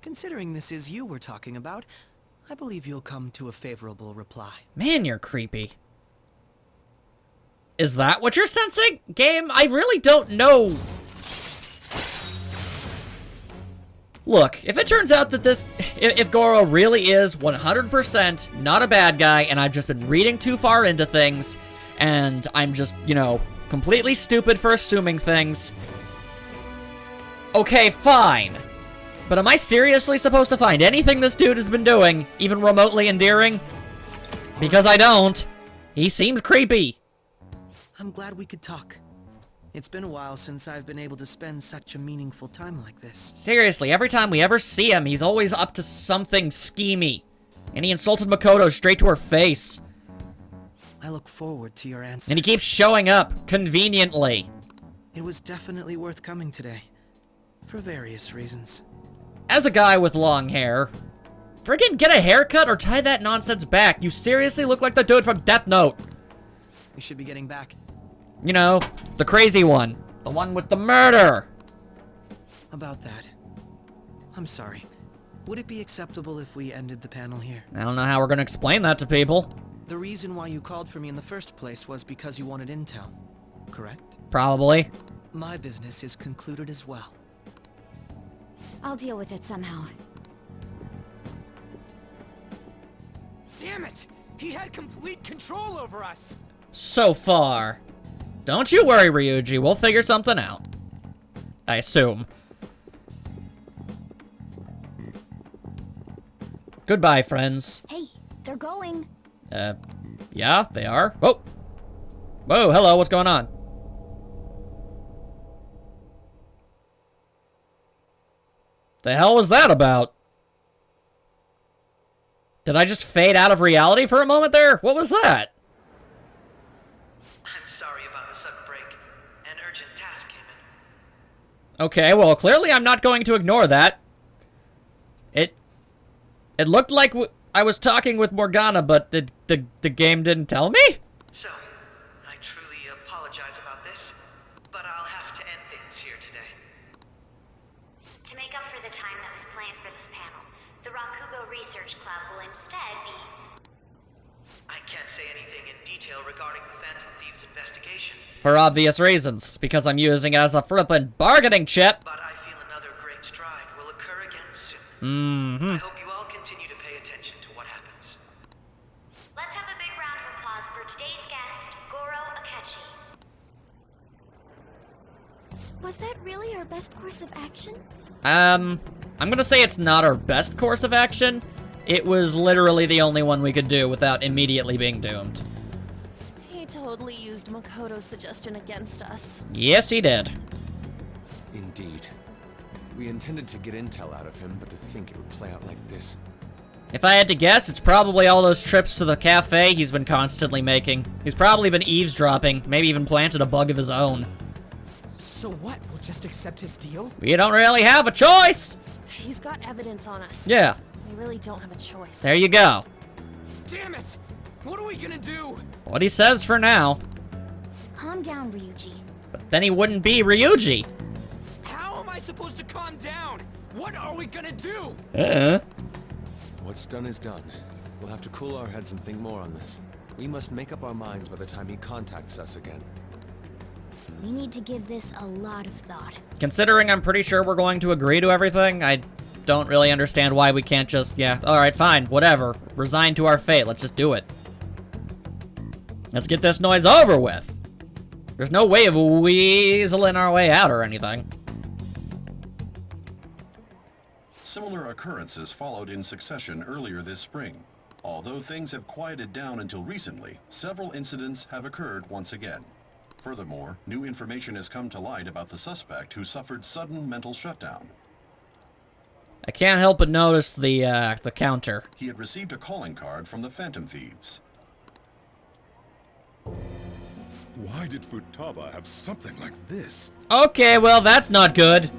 Considering this is you we're talking about, I believe you'll come to a favorable reply. Man, you're creepy. Is that what you're sensing? Game, I really don't know. Look, if it turns out that if Goro really is 100% not a bad guy, and I've just been reading too far into things, and I'm just, you know, completely stupid for assuming things, okay, fine. But am I seriously supposed to find anything this dude has been doing, even remotely endearing? Because I don't. He seems creepy. I'm glad we could talk. It's been a while since I've been able to spend such a meaningful time like this. Seriously, every time we ever see him, he's always up to something schemy. And he insulted Makoto straight to her face. I look forward to your answer. And he keeps showing up, conveniently. It was definitely worth coming today. For various reasons. As a guy with long hair, friggin' get a haircut or tie that nonsense back. You seriously look like the dude from Death Note. We should be getting back. You know, the crazy one. The one with the murder. About that. I'm sorry. Would it be acceptable if we ended the panel here? I don't know how we're gonna explain that to people. The reason why you called for me in the first place was because you wanted intel, correct? Probably. My business is concluded as well. I'll deal with it somehow. Damn it! He had complete control over us! So far. Don't you worry, Ryuji. We'll figure something out. I assume. Goodbye, friends. Hey, they're going. Yeah, they are. Whoa. Whoa, hello, what's going on? The hell was that about? Did I just fade out of reality for a moment there? What was that? I'm sorry about the sudden break. An urgent task came in. Okay, well, clearly I'm not going to ignore that. It looked like I was talking with Morgana, but the game didn't tell me? So, I truly apologize about this, but I'll have to end things here today. To make up for the time that was planned for this panel, the Rakugo Research Club will instead be... I can't say anything in detail regarding the Phantom Thieves investigation, For obvious reasons, because I'm using it as a flippin' bargaining chip. but I feel another great stride will occur again soon. Mm-hmm. I hope you all continue to pay attention to what happens. Let's have a big round of applause for today's guest, Goro Akechi. Was that really our best course of action? I'm gonna say it's not our best course of action. It was literally the only one we could do without immediately being doomed. He totally used Makoto's suggestion against us. Yes, he did. Indeed. We intended to get intel out of him, but to think it would play out like this. If I had to guess, it's probably all those trips to the cafe he's been constantly making. He's probably been eavesdropping, maybe even planted a bug of his own. So what? We'll just accept his deal? We don't really have a choice! He's got evidence on us. Yeah, We really don't have a choice. there you go. Damn it! What are we gonna do? What he says for now. Calm down, Ryuji. But then he wouldn't be Ryuji. How am I supposed to calm down? What are we gonna do? What's done is done. We'll have to cool our heads and think more on this. We must make up our minds by the time he contacts us again. We need to give this a lot of thought. Considering I'm pretty sure we're going to agree to everything, I don't really understand why we can't just, yeah, alright, fine, whatever. Resign to our fate, let's just do it. Let's get this noise over with. There's no way of weaseling our way out or anything. Similar occurrences followed in succession earlier this spring. Although things have quieted down until recently, several incidents have occurred once again. Furthermore, new information has come to light about the suspect who suffered sudden mental shutdown. I can't help but notice the counter. He had received a calling card from the Phantom Thieves. Why did Futaba have something like this? Okay, well, that's not good.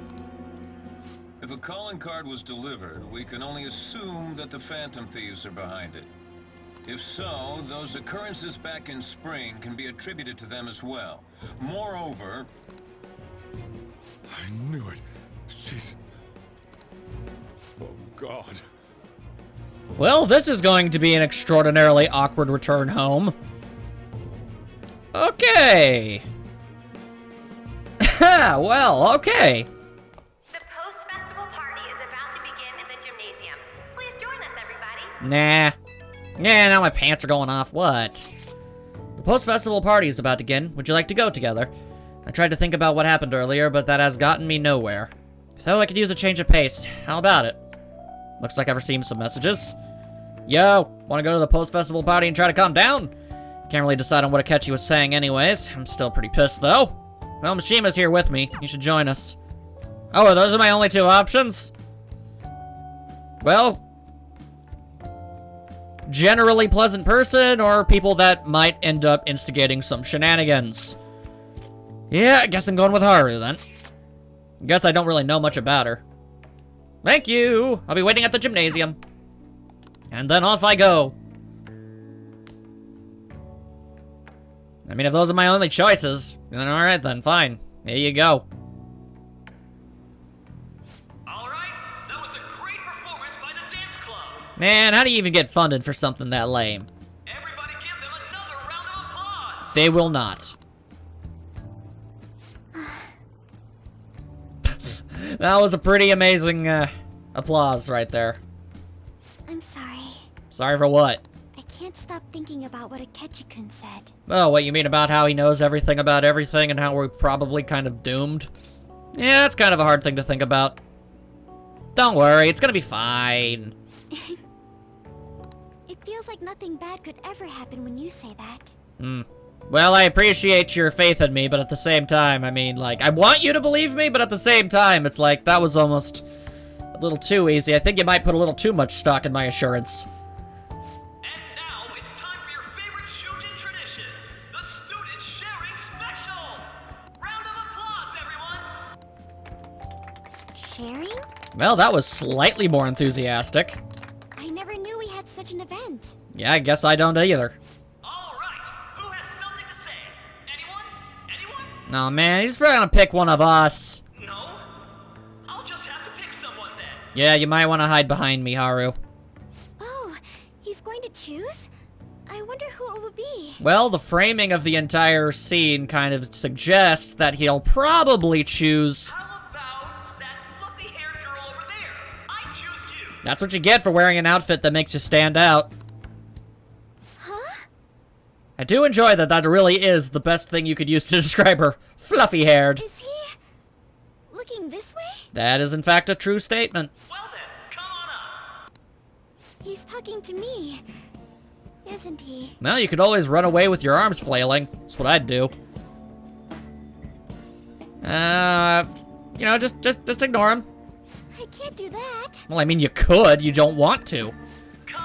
If a calling card was delivered, we can only assume that the Phantom Thieves are behind it. If so, those occurrences back in spring can be attributed to them as well. Moreover... I knew it. She's... Oh, God. Well, this is going to be an extraordinarily awkward return home. Okay. Well, okay. The post-festival party is about to begin in the gymnasium. Please join us, everybody. Nah. Yeah, now my pants are going off. What? The post-festival party is about to begin. Would you like to go together? I tried to think about what happened earlier, but that has gotten me nowhere. So I could use a change of pace. How about it? Looks like I've received some messages. Yo, wanna go to the post-festival party and try to calm down? Can't really decide on what Akechi was saying anyways. I'm still pretty pissed though. Well, Mishima's here with me. You should join us. Oh, those are my only two options? Well, generally pleasant person or people that might end up instigating some shenanigans. Yeah, I guess I'm going with Haru then. Guess I don't really know much about her. Thank you! I'll be waiting at the gymnasium. And then off I go. I mean, if those are my only choices, then alright then, fine. Here you go. Alright, that was a great performance by the dance club. Man, how do you even get funded for something that lame? Everybody give them another round of applause. They will not. That was a pretty amazing applause right there. I'm sorry. Sorry for what? I can't stop thinking about what Akechi-kun said. Oh, what you mean about how he knows everything about everything and how we're probably kind of doomed? Yeah, it's kind of a hard thing to think about. Don't worry, it's gonna be fine. It feels like nothing bad could ever happen when you say that. Well, I appreciate your faith in me, but at the same time, I mean, like, I want you to believe me, but at the same time, it's like, that was almost a little too easy. I think you might put a little too much stock in my assurance. And now it's time for your favorite Shujin tradition, the student sharing special. Round of applause, everyone. Sharing? Well, that was slightly more enthusiastic. I never knew we had such an event. Yeah, I guess I don't either. No, man, he's probably gonna pick one of us. No? I'll just have to pick someone then. Yeah, you might want to hide behind me, Haru. Oh, he's going to choose? I wonder who it would be. Well, the framing of the entire scene kind of suggests that he'll probably choose... How about that fluffy-haired girl over there? I choose you. That's what you get for wearing an outfit that makes you stand out. I do enjoy that that really is the best thing you could use to describe her. Fluffy-haired. Is he looking this way? That is in fact a true statement. Well then, come on up. He's talking to me, isn't he? Well, you could always run away with your arms flailing. That's what I'd do. You know, just ignore him. I can't do that. Well, I mean, you could. You don't want to. Come,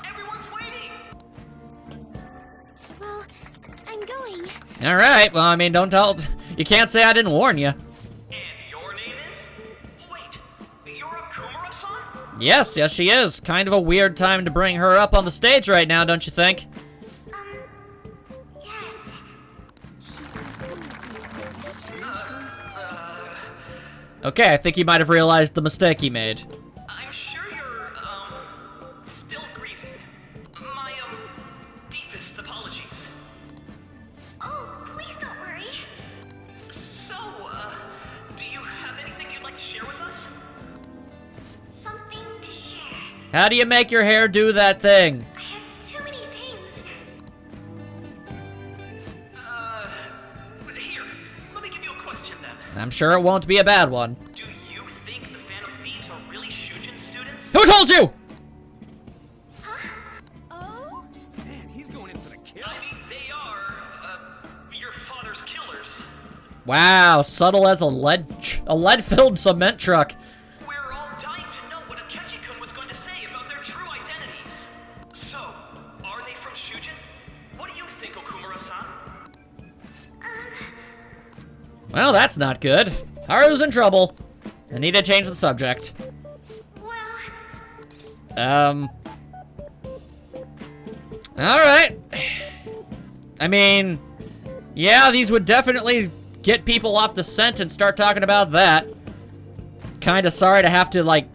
everyone's waiting. Well, I'm going. All right. Well, I mean, don't tell. You can't say I didn't warn you. And your name is? Wait, you're Akumura-san? Yes, she is. Kind of a weird time to bring her up on the stage right now, don't you think? Yes. Okay, I think he might have realized the mistake he made. I'm sure you're, still grieving. My, deepest apologies. Oh, please don't worry. So, do you have anything you'd like to share with us? Something to share. How do you make your hair do that thing? I have too many things. Here, let me give you a question then. I'm sure it won't be a bad one. Do you think the Phantom Thieves are really Shujin students? Who told you? Oh? Man, he's going in for the kill. I mean, they are, your father's killers. Wow, subtle as a lead-filled cement truck. We're all dying to know what Akechi-kun was going to say about their true identities. So, are they from Shujin? What do you think, Okumura-san? Well, that's not good. Haru's in trouble. I need to change the subject. Alright. I mean, yeah, these would definitely get people off the scent and start talking about that. Kinda sorry to have to, like...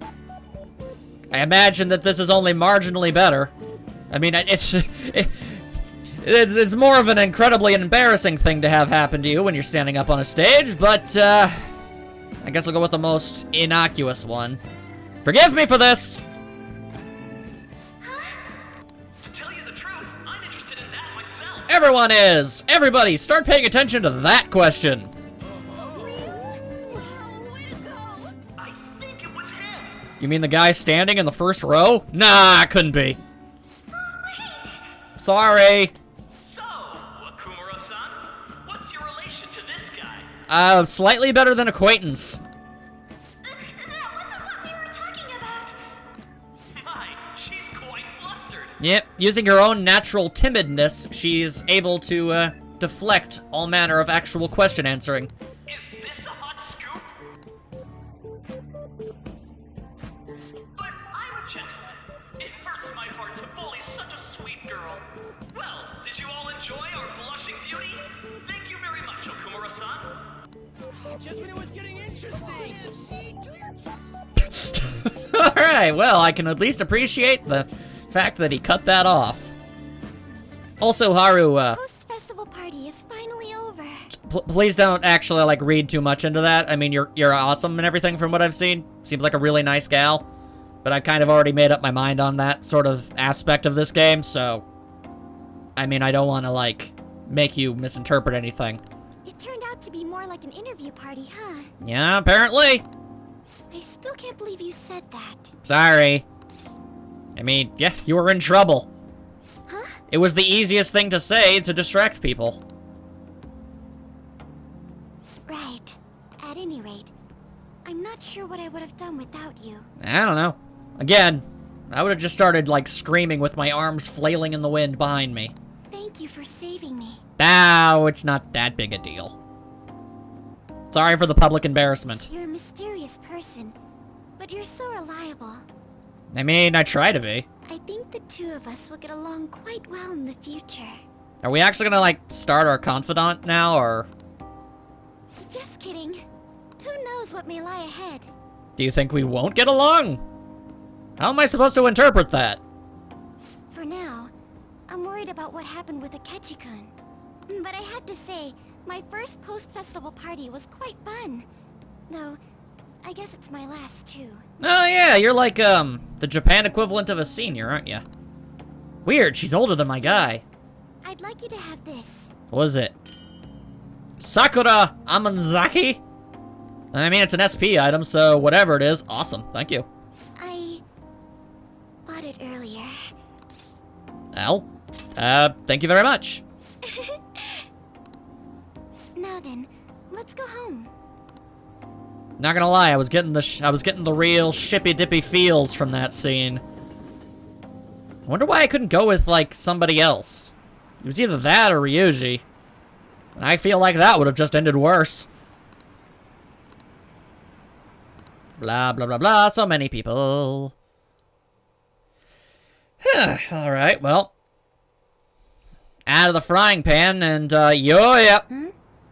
I imagine that this is only marginally better. I mean, it's more of an incredibly embarrassing thing to have happen to you when you're standing up on a stage, but, I guess I'll go with the most innocuous one. Forgive me for this! To tell you the truth, I'm interested in that myself. Everyone is! Everybody, start paying attention to that question! Way to go. You mean the guy standing in the first row? Nah, couldn't be. Sorry. So, Akumura-san, what's your relation to this guy? Slightly better than acquaintance. That wasn't what we were talking about. My, she's quite flustered. Yep, using her own natural timidness, she's able to, deflect all manner of actual question answering. Is this a hot scoop? But I'm a gentleman. It hurts my heart to bully such a sweet girl. Well, did you all enjoy our blushing beauty? Thank you very much, Okumura-san. Just when it was getting interesting. Alright, well, I can at least appreciate the fact that he cut that off. Also, Haru, Post-festival party is finally over. please don't actually, like, read too much into that. I mean, you're awesome and everything from what I've seen. Seems like a really nice gal. But I kind of already made up my mind on that sort of aspect of this game, so... I mean, I don't want to, like, make you misinterpret anything. It turned out to be more like an interview party, huh? Yeah, apparently. I still can't believe you said that. Sorry. I mean, yeah, you were in trouble. Huh? It was the easiest thing to say to distract people. Right. At any rate, I'm not sure what I would have done without you. I don't know. Again, I would have just started, like, screaming with my arms flailing in the wind behind me. Thank you for saving me. Oh, it's not that big a deal. Sorry for the public embarrassment. You're a mysterious person, but you're so reliable. I mean, I try to be. I think the two of us will get along quite well in the future. Are we actually gonna, like, start our confidant now, or... Just kidding. Who knows what may lie ahead? do you think we won't get along? How am I supposed to interpret that? For now, I'm worried about what happened with Akechi-kun. But I had to say, my first post-festival party was quite fun. Though, I guess it's my last too. Oh yeah, you're like, the Japan equivalent of a senior, aren't you? Weird, she's older than my guy. I'd like you to have this. What is it? Sakura Amanzaki? I mean, it's an SP item, so whatever it is, awesome, thank you. I bought it earlier. Well, thank you very much. Now then, let's go home. Not gonna lie, I was getting the real shippy dippy feels from that scene. I wonder why I couldn't go with, like, somebody else. It was either that or Ryuji. I feel like that would have just ended worse. Blah, blah, blah, blah, so many people. Alright, well. Out of the frying pan, and, yep.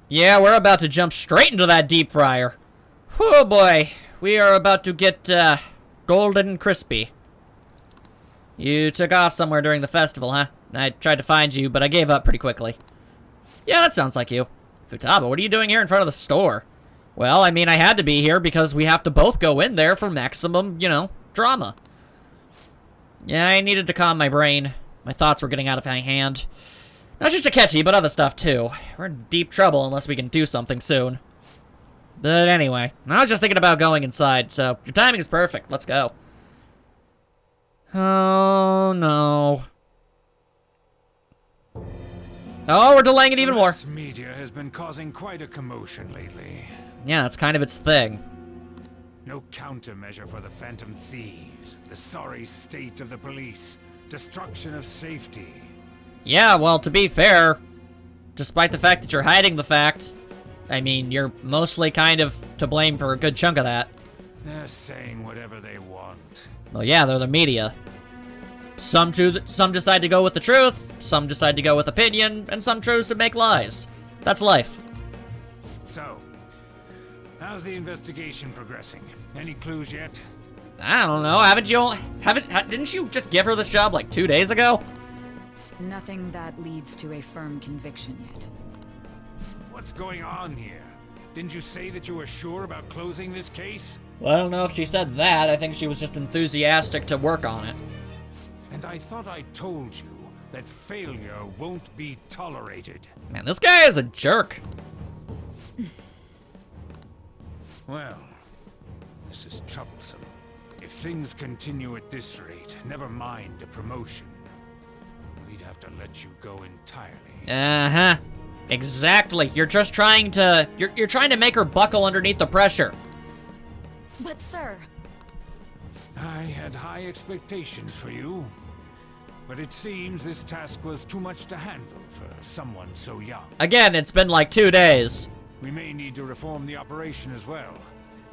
Yeah, we're about to jump straight into that deep fryer. Oh boy, we are about to get, golden and crispy. You took off somewhere during the festival, huh? I tried to find you, but I gave up pretty quickly. Yeah, that sounds like you. Futaba, what are you doing here in front of the store? Well, I mean, I had to be here because we have to both go in there for maximum, you know, drama. Yeah, I needed to calm my brain. My thoughts were getting out of hand. Not just Akechi, but other stuff too. We're in deep trouble unless we can do something soon. But anyway, I was just thinking about going inside, so your timing is perfect. Let's go. Oh, no. Oh, we're delaying it even more. Mass media has been causing quite a commotion lately. Yeah, that's kind of its thing. No countermeasure for the Phantom Thieves, the sorry state of the police, destruction of safety. Yeah, well, to be fair, despite the fact that you're hiding the facts, I mean, you're mostly kind of to blame for a good chunk of that. They're saying whatever they want. Well, yeah, they're the media. Some decide to go with the truth, some decide to go with opinion, and some choose to make lies. That's life. So, how's the investigation progressing? Any clues yet? I don't know. Didn't you just give her this job like 2 days ago? Nothing that leads to a firm conviction yet. What's going on here? Didn't you say that you were sure about closing this case? Well, I don't know if she said that. I think she was just enthusiastic to work on it. And I thought I told you that failure won't be tolerated. Man, this guy is a jerk. Well, this is troublesome. If things continue at this rate, never mind a promotion, we'd have to let you go entirely. Uh-huh. Exactly. You're just trying to... You're trying to make her buckle underneath the pressure. But sir... I had high expectations for you. But it seems this task was too much to handle for someone so young. Again, it's been like 2 days. We may need to reform the operation as well,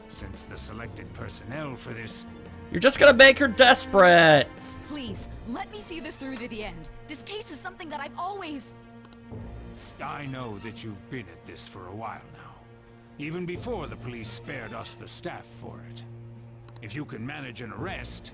since the selected personnel for this... You're just gonna make her desperate. Please, let me see this through to the end. This case is something that I've always... I know that you've been at this for a while now, even before the police spared us the staff for it. If you can manage an arrest,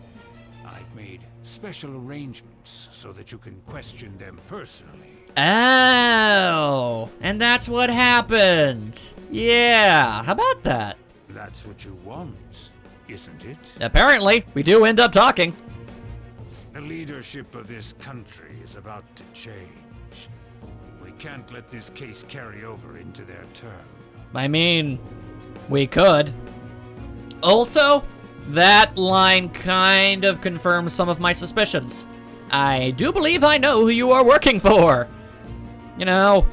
I've made special arrangements so that you can question them personally. Oh, and that's what happened. Yeah, how about that? That's what you want, isn't it? Apparently, we do end up talking. The leadership of this country is about to change. We can't let this case carry over into their term. I mean, we could. Also, that line kind of confirms some of my suspicions. I do believe I know who you are working for. You know,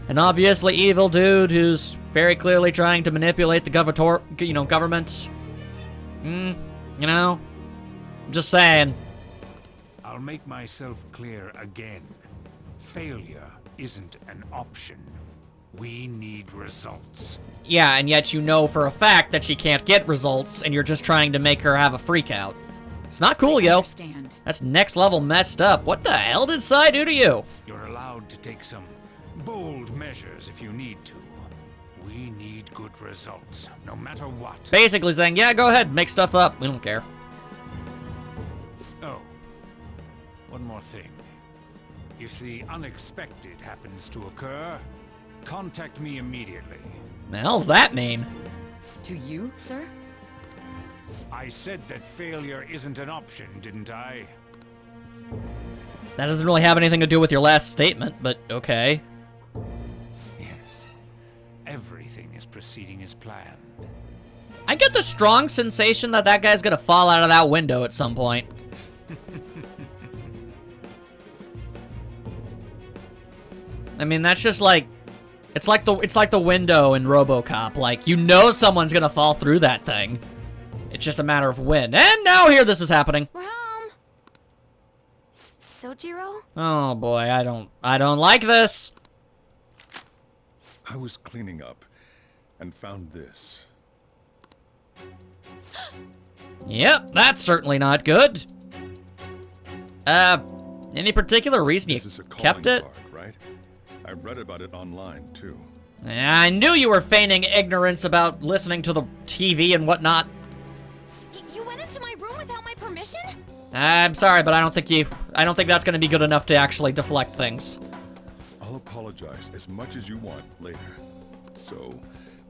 an obviously evil dude who's very clearly trying to manipulate the government. You know, I'm just saying. I'll make myself clear again. Failure isn't an option. We need results. Yeah, and yet you know for a fact that she can't get results, and you're just trying to make her have a freak out. It's not cool, yo. Understand. That's next level messed up. What the hell did Sai do to you? You're allowed to take some bold measures if you need to. We need good results, no matter what. Basically saying, yeah, go ahead, make stuff up. We don't care. Oh, one more thing. If the unexpected happens to occur, contact me immediately. The hell's that mean? To you, sir? I said that failure isn't an option, didn't I? That doesn't really have anything to do with your last statement, but okay. Yes. Everything is proceeding as planned. I get the strong sensation that that guy's gonna fall out of that window at some point. I mean, that's just like... It's like the window in RoboCop. Like, you know someone's gonna fall through that thing. It's just a matter of when. And now here this is happening. We're home. Sojiro? Oh boy, I don't like this. I was cleaning up and found this. Yep, that's certainly not good. Any particular reason you kept it? Card, right? I read about it online, too. I knew you were feigning ignorance about listening to the TV and whatnot. You went into my room without my permission? I'm sorry, but I don't think that's gonna be good enough to actually deflect things. I'll apologize as much as you want later. So,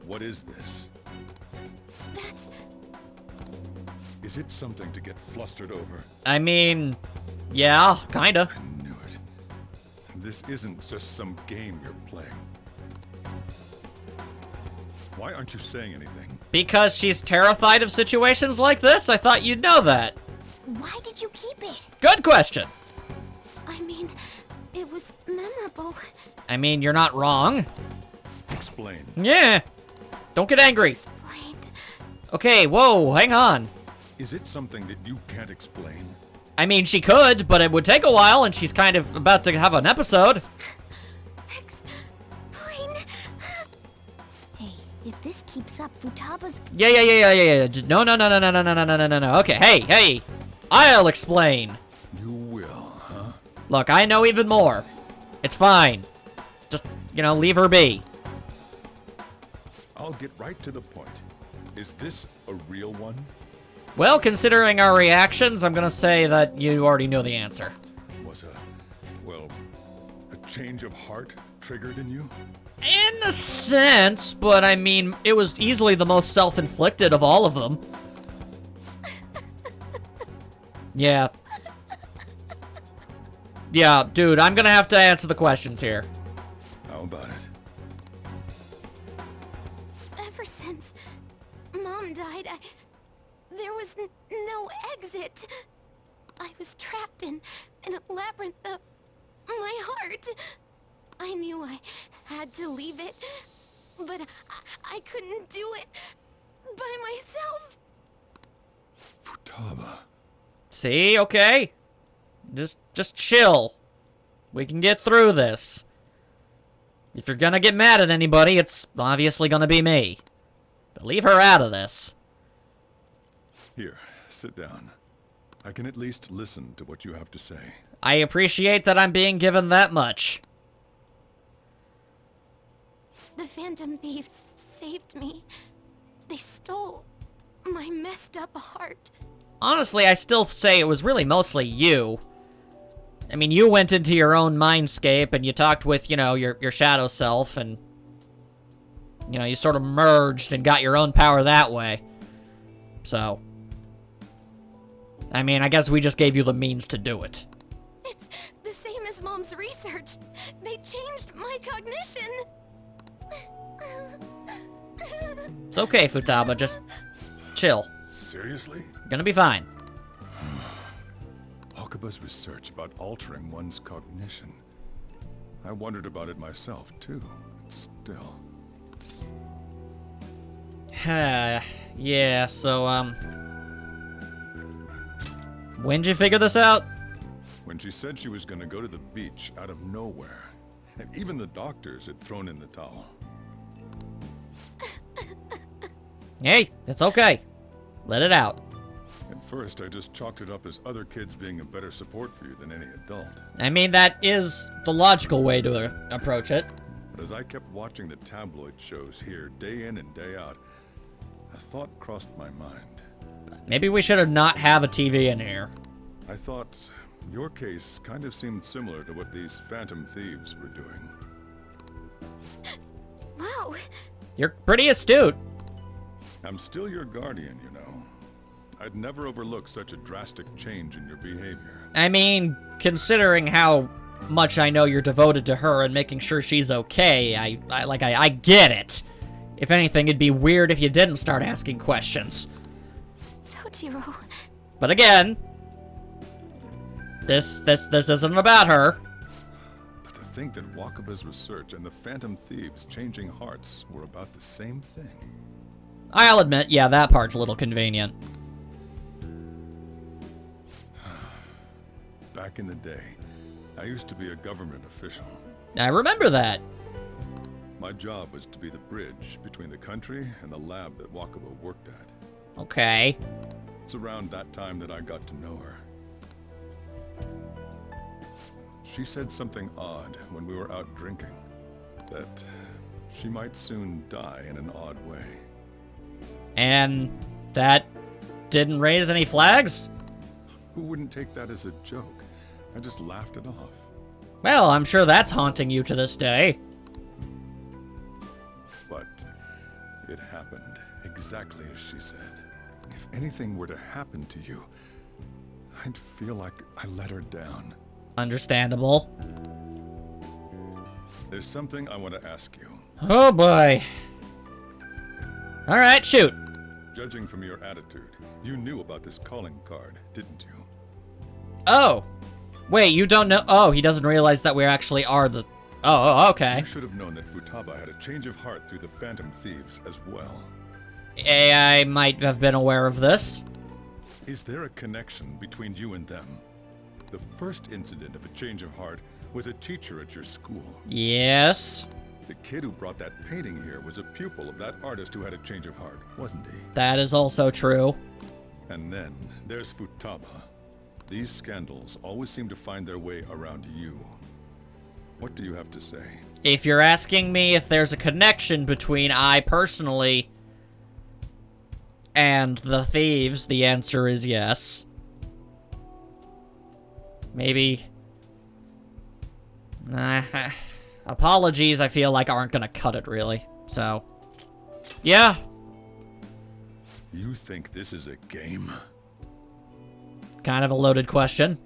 what is this? That's... Is it something to get flustered over? I mean, yeah, kinda. I knew it. This isn't just some game you're playing. Why aren't you saying anything? Because she's terrified of situations like this? I thought you'd know that. Why did you keep it? Good question. I mean, it was memorable. I mean, you're not wrong. Explain. Yeah. Don't get angry. Explain. Okay, whoa, hang on. Is it something that you can't explain? I mean, she could, but it would take a while, and she's kind of about to have an episode. Explain. Hey, if this keeps up, Futaba's... Yeah. No. Okay, hey. I'll explain. You will, huh? Look, I know even more. It's fine. Just, leave her be. I'll get right to the point. Is this a real one? Well, considering our reactions, I'm gonna say that you already know the answer. Was a change of heart triggered in you? In a sense, but I mean, it was easily the most self-inflicted of all of them. Yeah. Yeah, dude, I'm gonna have to answer the questions here. How about it? Ever since Mom died, There was no exit. I was trapped in a labyrinth of my heart. I knew I had to leave it, but I couldn't do it by myself. Futaba. See? Okay. Just chill. We can get through this. If you're gonna get mad at anybody, it's obviously gonna be me. But leave her out of this. Here, sit down. I can at least listen to what you have to say. I appreciate that I'm being given that much. The Phantom Thieves saved me. They stole my messed up heart. Honestly, I still say it was really mostly you. I mean, you went into your own mindscape and you talked with, you know, your shadow self and, you know, you sort of merged and got your own power that way. So, I mean, I guess we just gave you the means to do it. It's the same as Mom's research. They changed my cognition. It's okay, Futaba, just chill. Seriously? You're gonna be fine. Wakaba's research about altering one's cognition. I wondered about it myself, too. Still. Yeah, so, when'd you figure this out? When she said she was gonna go to the beach out of nowhere. And even the doctors had thrown in the towel. Hey, it's okay. Let it out. At first, I just chalked it up as other kids being a better support for you than any adult. I mean, that is the logical way to approach it. But as I kept watching the tabloid shows here, day in and day out, a thought crossed my mind. Maybe we should have not have a TV in here. I thought your case kind of seemed similar to what these Phantom Thieves were doing. Wow. You're pretty astute. I'm still your guardian, you know. I'd never overlook such a drastic change in your behavior. I mean, considering how much I know you're devoted to her and making sure she's okay, I get it. If anything, it'd be weird if you didn't start asking questions. Sojiro. But again, this isn't about her. But to think that Wakaba's research and the Phantom Thieves changing hearts were about the same thing. I'll admit, yeah, that part's a little convenient. Back in the day, I used to be a government official. I remember that. My job was to be the bridge between the country and the lab that Wakaba worked at. Okay. It's around that time that I got to know her. She said something odd when we were out drinking. That she might soon die in an odd way. And that didn't raise any flags? Who wouldn't take that as a joke? I just laughed it off. Well, I'm sure that's haunting you to this day. But it happened exactly as she said. If anything were to happen to you, I'd feel like I let her down. Understandable. There's something I want to ask you. Oh boy. Alright, shoot. Judging from your attitude, you knew about this calling card, didn't you? Oh. Wait, you don't know? Oh, he doesn't realize that we actually are the... Oh, okay. You should have known that Futaba had a change of heart through the Phantom Thieves as well. I might have been aware of this. Is there a connection between you and them? The first incident of a change of heart was a teacher at your school. Yes. The kid who brought that painting here was a pupil of that artist who had a change of heart, wasn't he? That is also true. And then there's Futaba. These scandals always seem to find their way around you. What do you have to say? If you're asking me if there's a connection between I personally and the thieves, the answer is yes. Maybe... apologies, I feel like aren't gonna cut it, really. So, yeah. You think this is a game? Kind of a loaded question.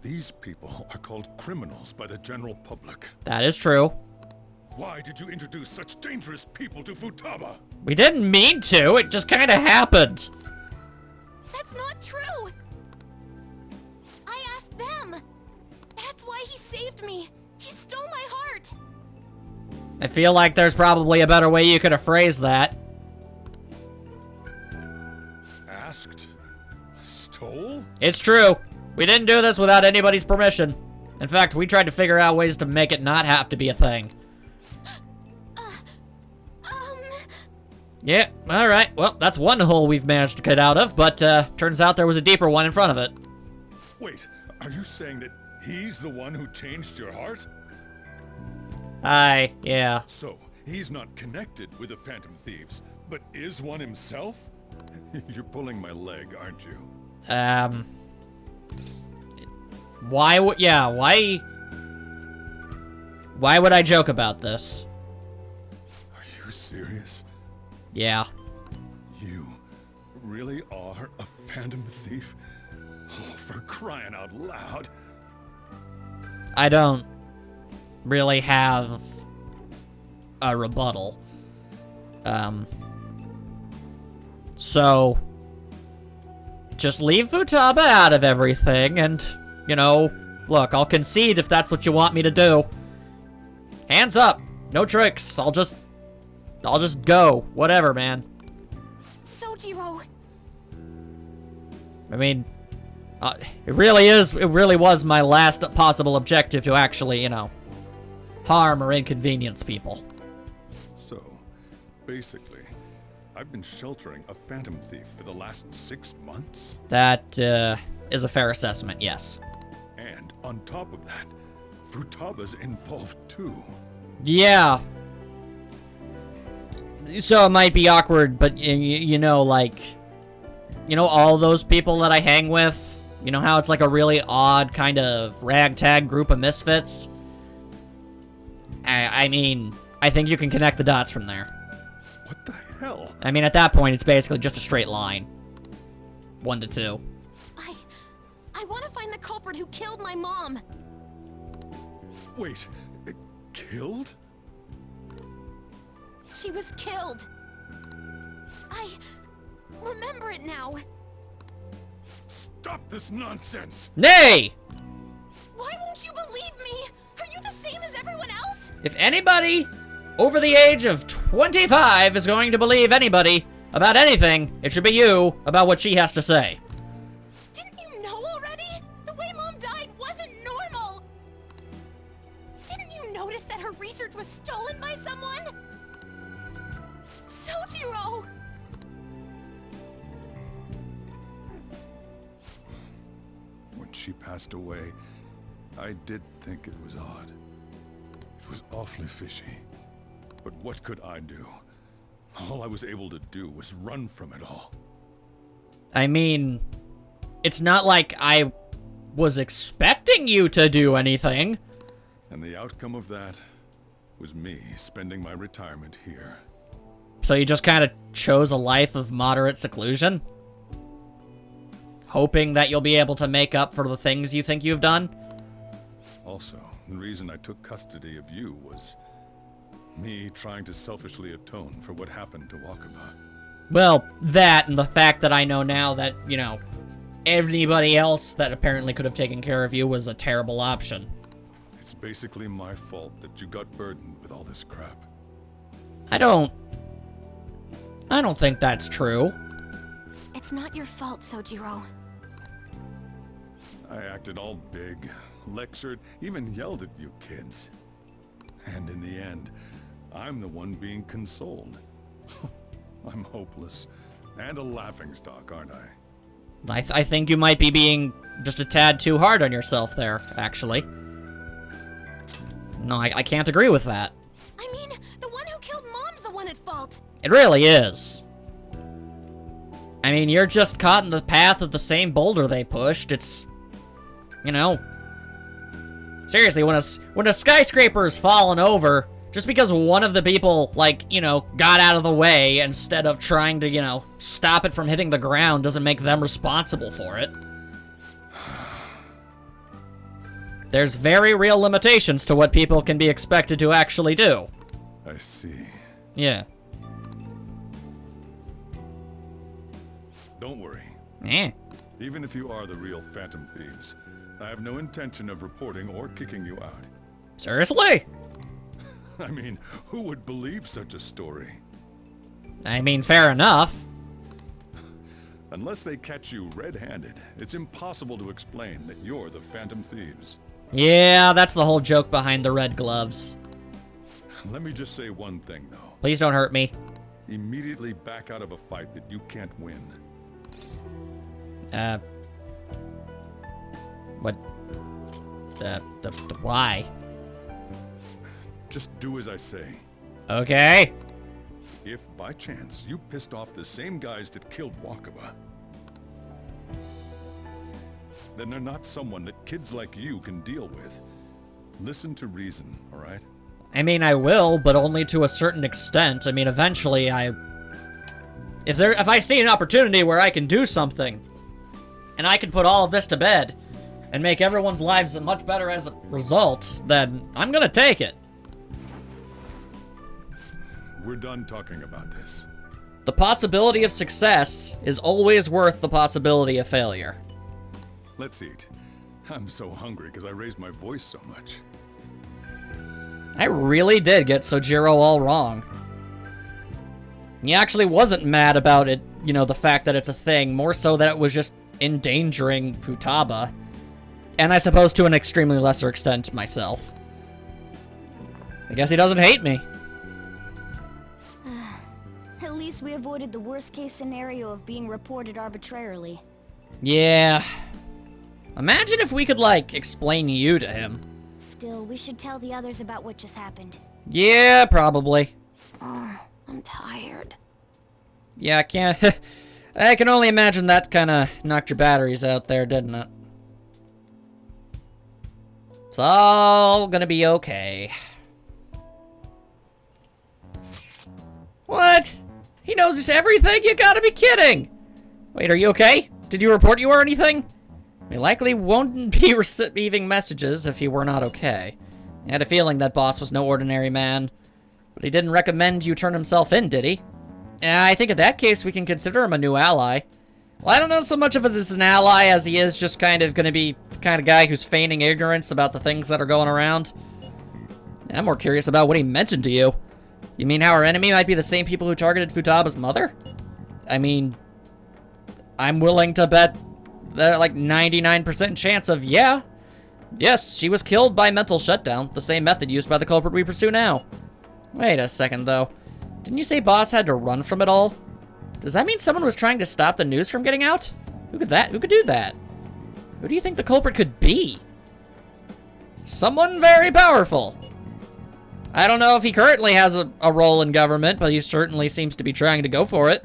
These people are called criminals by the general public. That is true. Why did you introduce such dangerous people to Futaba? We didn't mean to, it just kind of happened. That's not true! I asked them! That's why he saved me! He stole my heart! I feel like there's probably a better way you could have phrased that. Asked? Stole? It's true. We didn't do this without anybody's permission. In fact, we tried to figure out ways to make it not have to be a thing. Yeah, alright. Well, that's one hole we've managed to get out of, but turns out there was a deeper one in front of it. Wait, are you saying that he's the one who changed your heart? Yeah. So, he's not connected with the Phantom Thieves, but is one himself? You're pulling my leg, aren't you? Why would I joke about this? Are you serious? Yeah. You really are a Phantom Thief? Oh, for crying out loud. I don't really have a rebuttal. So just leave Futaba out of everything and, you know, look, I'll concede if that's what you want me to do. Hands up. No tricks. I'll just go. Whatever, man. Sojiro. I mean, it really was my last possible objective to actually, you know, harm or inconvenience people. So, basically, I've been sheltering a Phantom Thief for the last 6 months? That, is a fair assessment, yes. And on top of that, Futaba's involved too. Yeah. So it might be awkward, but you know, like, you know, all those people that I hang with, you know how it's like a really odd kind of ragtag group of misfits? I mean, I think you can connect the dots from there. What the hell? I mean, at that point, it's basically just a straight line. 1 to 2. I want to find the culprit who killed my mom. Wait, killed? She was killed. I remember it now. Stop this nonsense! Nay! Why won't you believe me? Are you the same as everyone else? If anybody over the age of 25 is going to believe anybody about anything, it should be you about what she has to say. Didn't you know already? The way Mom died wasn't normal. Didn't you notice that her research was stolen by someone? Sojiro! When she passed away, I did think it was odd. It was awfully fishy. But what could I do? All I was able to do was run from it all. I mean, it's not like I was expecting you to do anything. And the outcome of that was me spending my retirement here. So you just kind of chose a life of moderate seclusion? Hoping that you'll be able to make up for the things you think you've done? Also, the reason I took custody of you was me trying to selfishly atone for what happened to Wakaba. Well, that and the fact that I know now that, you know, anybody else that apparently could have taken care of you was a terrible option. It's basically my fault that you got burdened with all this crap. I don't think that's true. It's not your fault, Sojiro. I acted all big, lectured, even yelled at you kids. And in the end, I'm the one being consoled. I'm hopeless. And a laughingstock, aren't I? I think you might be being just a tad too hard on yourself there, actually. No, I can't agree with that. I mean, the one who killed Mom's the one at fault. It really is. I mean, you're just caught in the path of the same boulder they pushed. It's, you know, seriously, when a skyscraper's fallen over, just because one of the people, like, you know, got out of the way instead of trying to, you know, stop it from hitting the ground doesn't make them responsible for it. There's very real limitations to what people can be expected to actually do. I see. Yeah. Don't worry. Eh. Even if you are the real Phantom Thieves, I have no intention of reporting or kicking you out. Seriously? I mean, who would believe such a story? I mean, fair enough. Unless they catch you red-handed, it's impossible to explain that you're the Phantom Thieves. Yeah, that's the whole joke behind the red gloves. Let me just say one thing, though. Please don't hurt me. Immediately back out of a fight that you can't win. What? Why? Just do as I say. Okay. If, by chance, you pissed off the same guys that killed Wakaba, then they're not someone that kids like you can deal with. Listen to reason, alright? I mean, I will, but only to a certain extent. I mean, eventually, if I see an opportunity where I can do something, and I can put all of this to bed, and make everyone's lives much better as a result, then I'm gonna take it. We're done talking about this. The possibility of success is always worth the possibility of failure. Let's eat. I'm so hungry because I raised my voice so much. I really did get Sojiro all wrong. He actually wasn't mad about it, you know, the fact that it's a thing, more so that it was just endangering Futaba. And I suppose to an extremely lesser extent myself. I guess he doesn't hate me. At least we avoided the worst-case scenario of being reported arbitrarily. Yeah. Imagine if we could, like, explain you to him. Still, we should tell the others about what just happened. Yeah, probably. Oh, I'm tired. Yeah, I can't... I can only imagine that kind of knocked your batteries out there, didn't it? It's all gonna be okay. What? He knows everything? You gotta be kidding! Wait, are you okay? Did you report you or anything? We likely won't be receiving messages if he were not okay. I had a feeling that boss was no ordinary man. But he didn't recommend you turn himself in, did he? I think in that case we can consider him a new ally. Well, I don't know so much of it as an ally as he is just kind of going to be the kind of guy who's feigning ignorance about the things that are going around. I'm more curious about what he mentioned to you. You mean how our enemy might be the same people who targeted Futaba's mother? I mean, I'm willing to bet that like 99% chance of yeah. Yes, she was killed by mental shutdown, the same method used by the culprit we pursue now. Wait a second, though. Didn't you say Boss had to run from it all? Does that mean someone was trying to stop the news from getting out? Who could do that? Who do you think the culprit could be? Someone very powerful. I don't know if he currently has a role in government, but he certainly seems to be trying to go for it.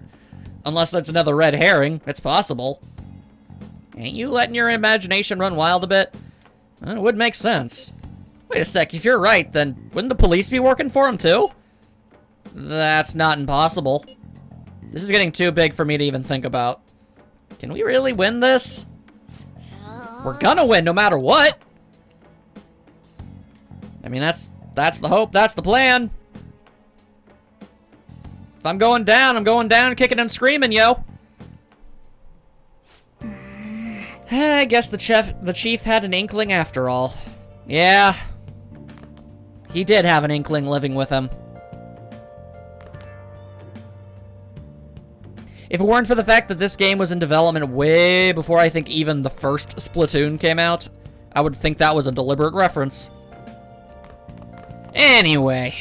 Unless that's another red herring, it's possible. Ain't you letting your imagination run wild a bit? Well, it would make sense. Wait a sec, if you're right, then wouldn't the police be working for him too? That's not impossible. This is getting too big for me to even think about. Can we really win this? We're gonna win no matter what. I mean, that's the hope, that's the plan. If I'm going down kicking and screaming, yo. I guess the chief had an inkling after all. Yeah. He did have an inkling living with him. If it weren't for the fact that this game was in development way before I think even the first Splatoon came out, I would think that was a deliberate reference. Anyway.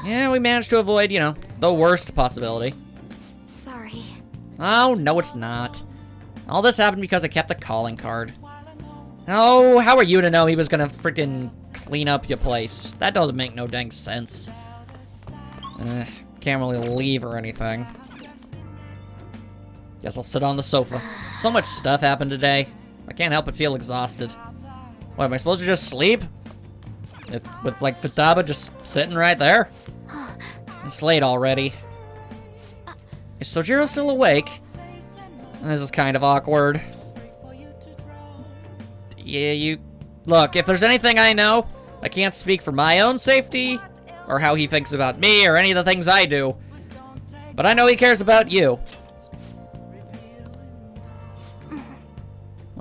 Yeah, we managed to avoid, you know, the worst possibility. Sorry. Oh, no it's not. All this happened because I kept a calling card. Oh, how are you to know he was gonna freaking clean up your place? That doesn't make no dang sense. Can't really leave or anything. Guess I'll sit on the sofa. So much stuff happened today. I can't help but feel exhausted. What, am I supposed to just sleep? With like, Futaba just sitting right there? It's late already. Is Sojiro still awake? This is kind of awkward. Yeah, look, if there's anything I know, I can't speak for my own safety, or how he thinks about me, or any of the things I do. But I know he cares about you.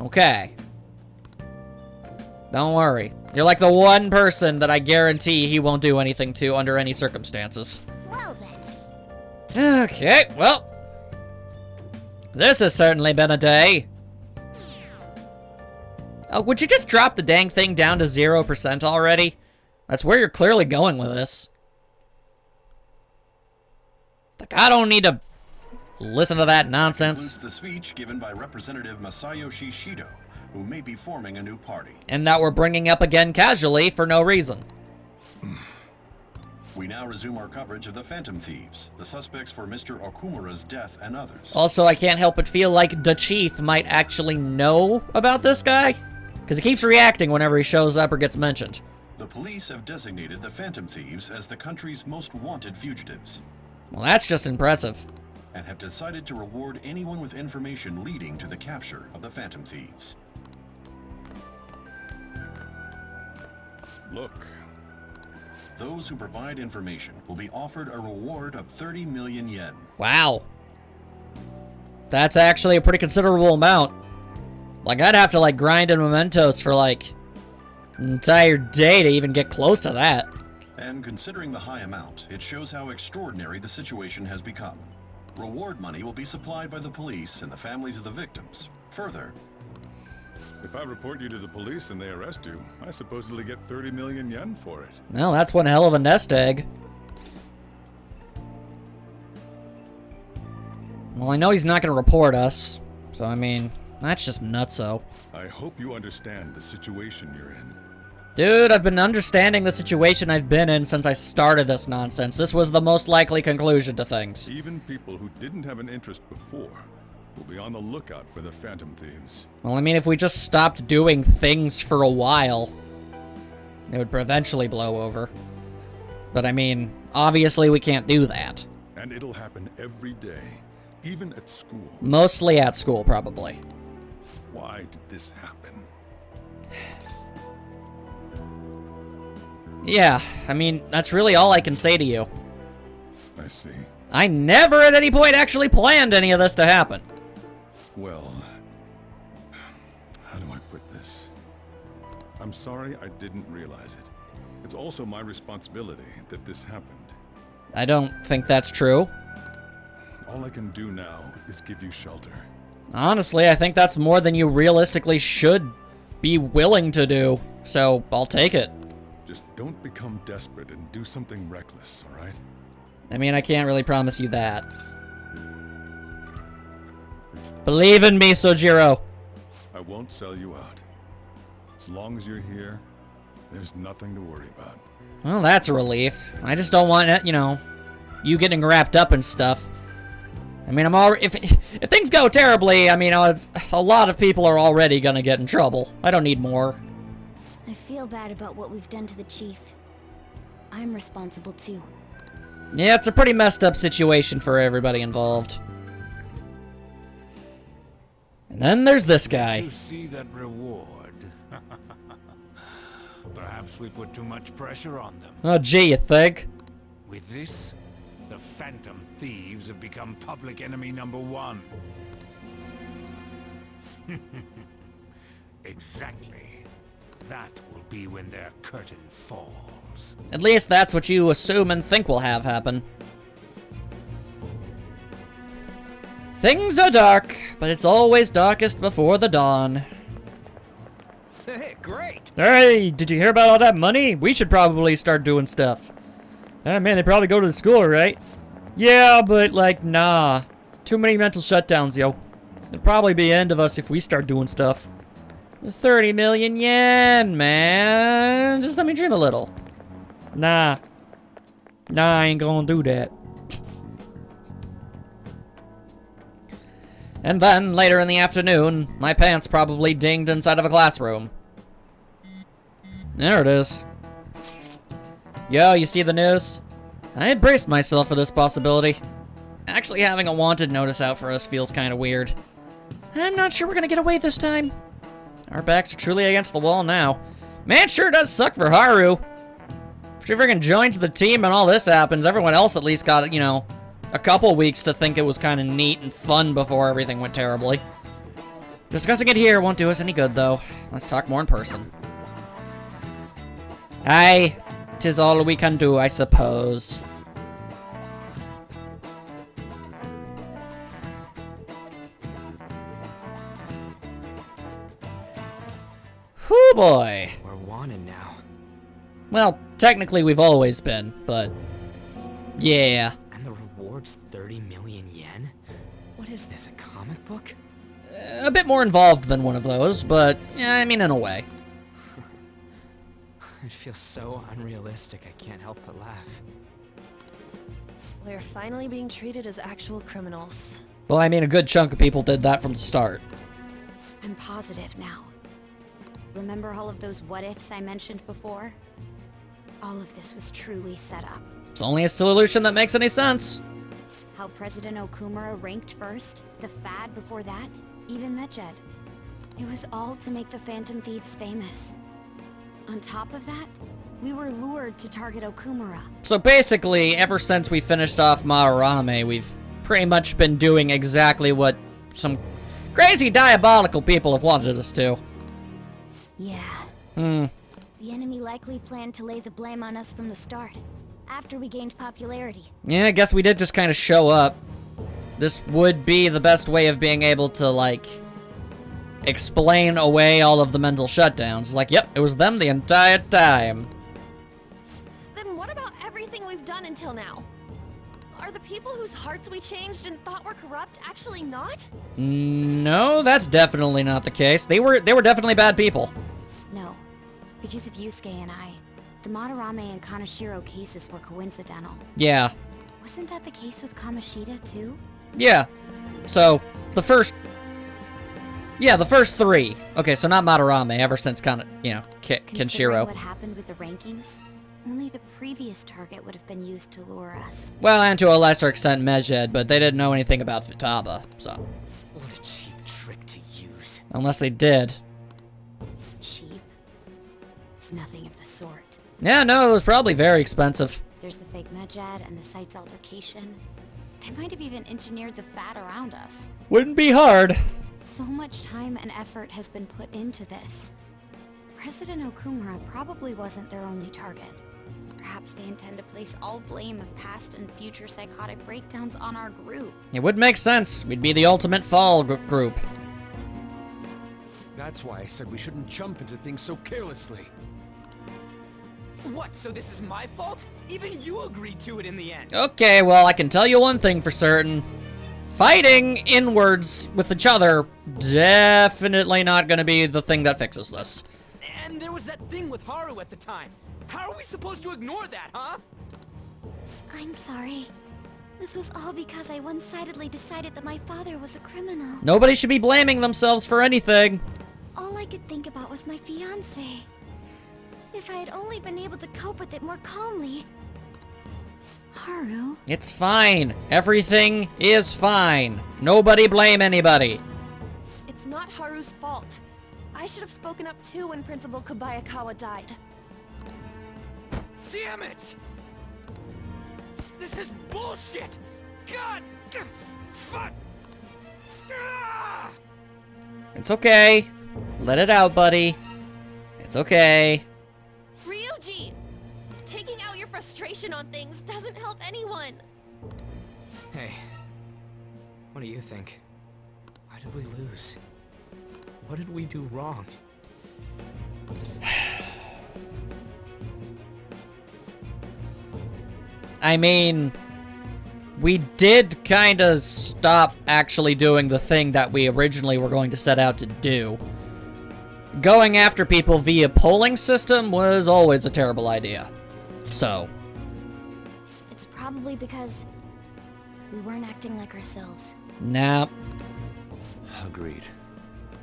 Okay. Don't worry. You're like the one person that I guarantee he won't do anything to under any circumstances. Well then. Okay, well. This has certainly been a day. Oh, would you just drop the dang thing down to 0% already? That's where you're clearly going with this. Like, I don't need to listen to that nonsense. The speech given by Representative Masayoshi Shido, who may be forming a new party. And that we're bringing up again casually for no reason. We now resume our coverage of the Phantom Thieves, the suspects for Mr. Okumura's death and others. Also, I can't help but feel like the chief might actually know about this guy, because he keeps reacting whenever he shows up or gets mentioned. The police have designated the Phantom Thieves as the country's most wanted fugitives. Well, that's just impressive. And have decided to reward anyone with information leading to the capture of the Phantom Thieves. Look. Those who provide information will be offered a reward of 30 million yen. Wow. That's actually a pretty considerable amount. Like, I'd have to, like, grind in mementos for, like, an entire day to even get close to that. And considering the high amount, it shows how extraordinary the situation has become. Reward money will be supplied by the police and the families of the victims. Further, if I report you to the police and they arrest you, I supposedly get 30 million yen for it. Well, that's one hell of a nest egg. Well, I know he's not going to report us, so I mean, that's just nutso. I hope you understand the situation you're in. Dude, I've been understanding the situation I've been in since I started this nonsense. This was the most likely conclusion to things. Even people who didn't have an interest before will be on the lookout for the Phantom Thieves. Well, I mean, if we just stopped doing things for a while, it would eventually blow over. But I mean, obviously we can't do that. And it'll happen every day, even at school. Mostly at school, probably. Why did this happen? Yeah, I mean, that's really all I can say to you. I see. I never at any point actually planned any of this to happen. Well, how do I put this? I'm sorry I didn't realize it. It's also my responsibility that this happened. I don't think that's true. All I can do now is give you shelter. Honestly, I think that's more than you realistically should be willing to do, so I'll take it. Just don't become desperate and do something reckless, all right? I mean, I can't really promise you that. Believe in me, Sojiro. I won't sell you out. As long as you're here, there's nothing to worry about. Well, that's a relief. I just don't want, you know, you getting wrapped up in stuff. I mean, I'm already, if things go terribly, I mean, a lot of people are already gonna get in trouble. I don't need more. I feel bad about what we've done to the chief. I'm responsible too. Yeah, it's a pretty messed up situation for everybody involved. And then there's this guy. Did you see that reward? Perhaps we put too much pressure on them. Oh, gee, you think? With this, the Phantom Thieves have become public enemy #1. Exactly. That will be when their curtain falls. At least that's what you assume and think will have happen. Things are dark, but it's always darkest before the dawn. Hey, great! Hey, did you hear about all that money? We should probably start doing stuff. Ah, man, they probably go to the school, right? Yeah, but, like, nah. Too many mental shutdowns, yo. It'll probably be the end of us if we start doing stuff. 30 million yen, man. Just let me dream a little. Nah. Nah, I ain't gonna do that. And then, later in the afternoon, my pants probably dinged inside of a classroom. There it is. Yo, you see the news? I had braced myself for this possibility. Actually having a wanted notice out for us feels kind of weird. I'm not sure we're gonna get away this time. Our backs are truly against the wall now. Man, sure does suck for Haru. If she freaking joins the team and all this happens, everyone else at least got, you know, a couple weeks to think it was kind of neat and fun before everything went terribly. Discussing it here won't do us any good, though. Let's talk more in person. Aye, 'tis all we can do, I suppose. Whew, boy. We're wanted now. Well, technically we've always been, but... yeah. And the reward's 30 million yen? What is this, a comic book? A bit more involved than one of those, but, yeah, I mean, in a way. It feels so unrealistic, I can't help but laugh. We're finally being treated as actual criminals. Well, I mean, a good chunk of people did that from the start. I'm positive now. Remember all of those what-ifs I mentioned before? All of this was truly set up. It's only a solution that makes any sense. How President Okumura ranked first, the Fad before that, even Medjed. It was all to make the Phantom Thieves famous. On top of that, we were lured to target Okumura. So basically, ever since we finished off Madarame, we've pretty much been doing exactly what some crazy diabolical people have wanted us to. Yeah. Hmm. The enemy likely planned to lay the blame on us from the start, after we gained popularity. Yeah, I guess we did just kind of show up. This would be the best way of being able to, like, explain away all of the mental shutdowns. It's like, yep, it was them the entire time. Then what about everything we've done until now? Are the people whose hearts we changed and thought were corrupt actually not? No, that's definitely not the case. They were definitely bad people. No, because of Yusuke and I, the Madarame and Kaneshiro cases were coincidental. Yeah. Wasn't that the case with Kamoshida, too? Yeah. So, the first three. Okay, so not Madarame, ever since Kenshiro. Considering what happened with the rankings, only the previous target would have been used to lure us. Well, and to a lesser extent Medjed, but they didn't know anything about Futaba, so. What a cheap trick to use. Unless they did. Cheap? It's nothing of the sort. Yeah, no, it was probably very expensive. There's the fake Medjed and the site's altercation. They might have even engineered the Fat around us. Wouldn't be hard. So much time and effort has been put into this. President Okumura probably wasn't their only target. Perhaps they intend to place all blame of past and future psychotic breakdowns on our group. It would make sense. We'd be the ultimate fall group. That's why I said we shouldn't jump into things so carelessly. What, so this is my fault? Even you agreed to it in the end. Okay, well, I can tell you one thing for certain. Fighting inwards with each other, definitely not gonna be the thing that fixes this. And there was that thing with Haru at the time. How are we supposed to ignore that, huh? I'm sorry. This was all because I one-sidedly decided that my father was a criminal. Nobody should be blaming themselves for anything. All I could think about was my fiancé. If I had only been able to cope with it more calmly. Haru? It's fine. Everything is fine. Nobody blame anybody. It's not Haru's fault. I should have spoken up too when Principal Kobayakawa died. Damn it! This is bullshit! God! Fuck! Ah! It's okay. Let it out, buddy. It's okay. Ryuji! Taking out your frustration on things doesn't help anyone. Hey, what do you think? Why did we lose? What did we do wrong? I mean, we did kind of stop actually doing the thing that we originally were going to set out to do. Going after people via polling system was always a terrible idea. So. It's probably because we weren't acting like ourselves. Nah. Agreed.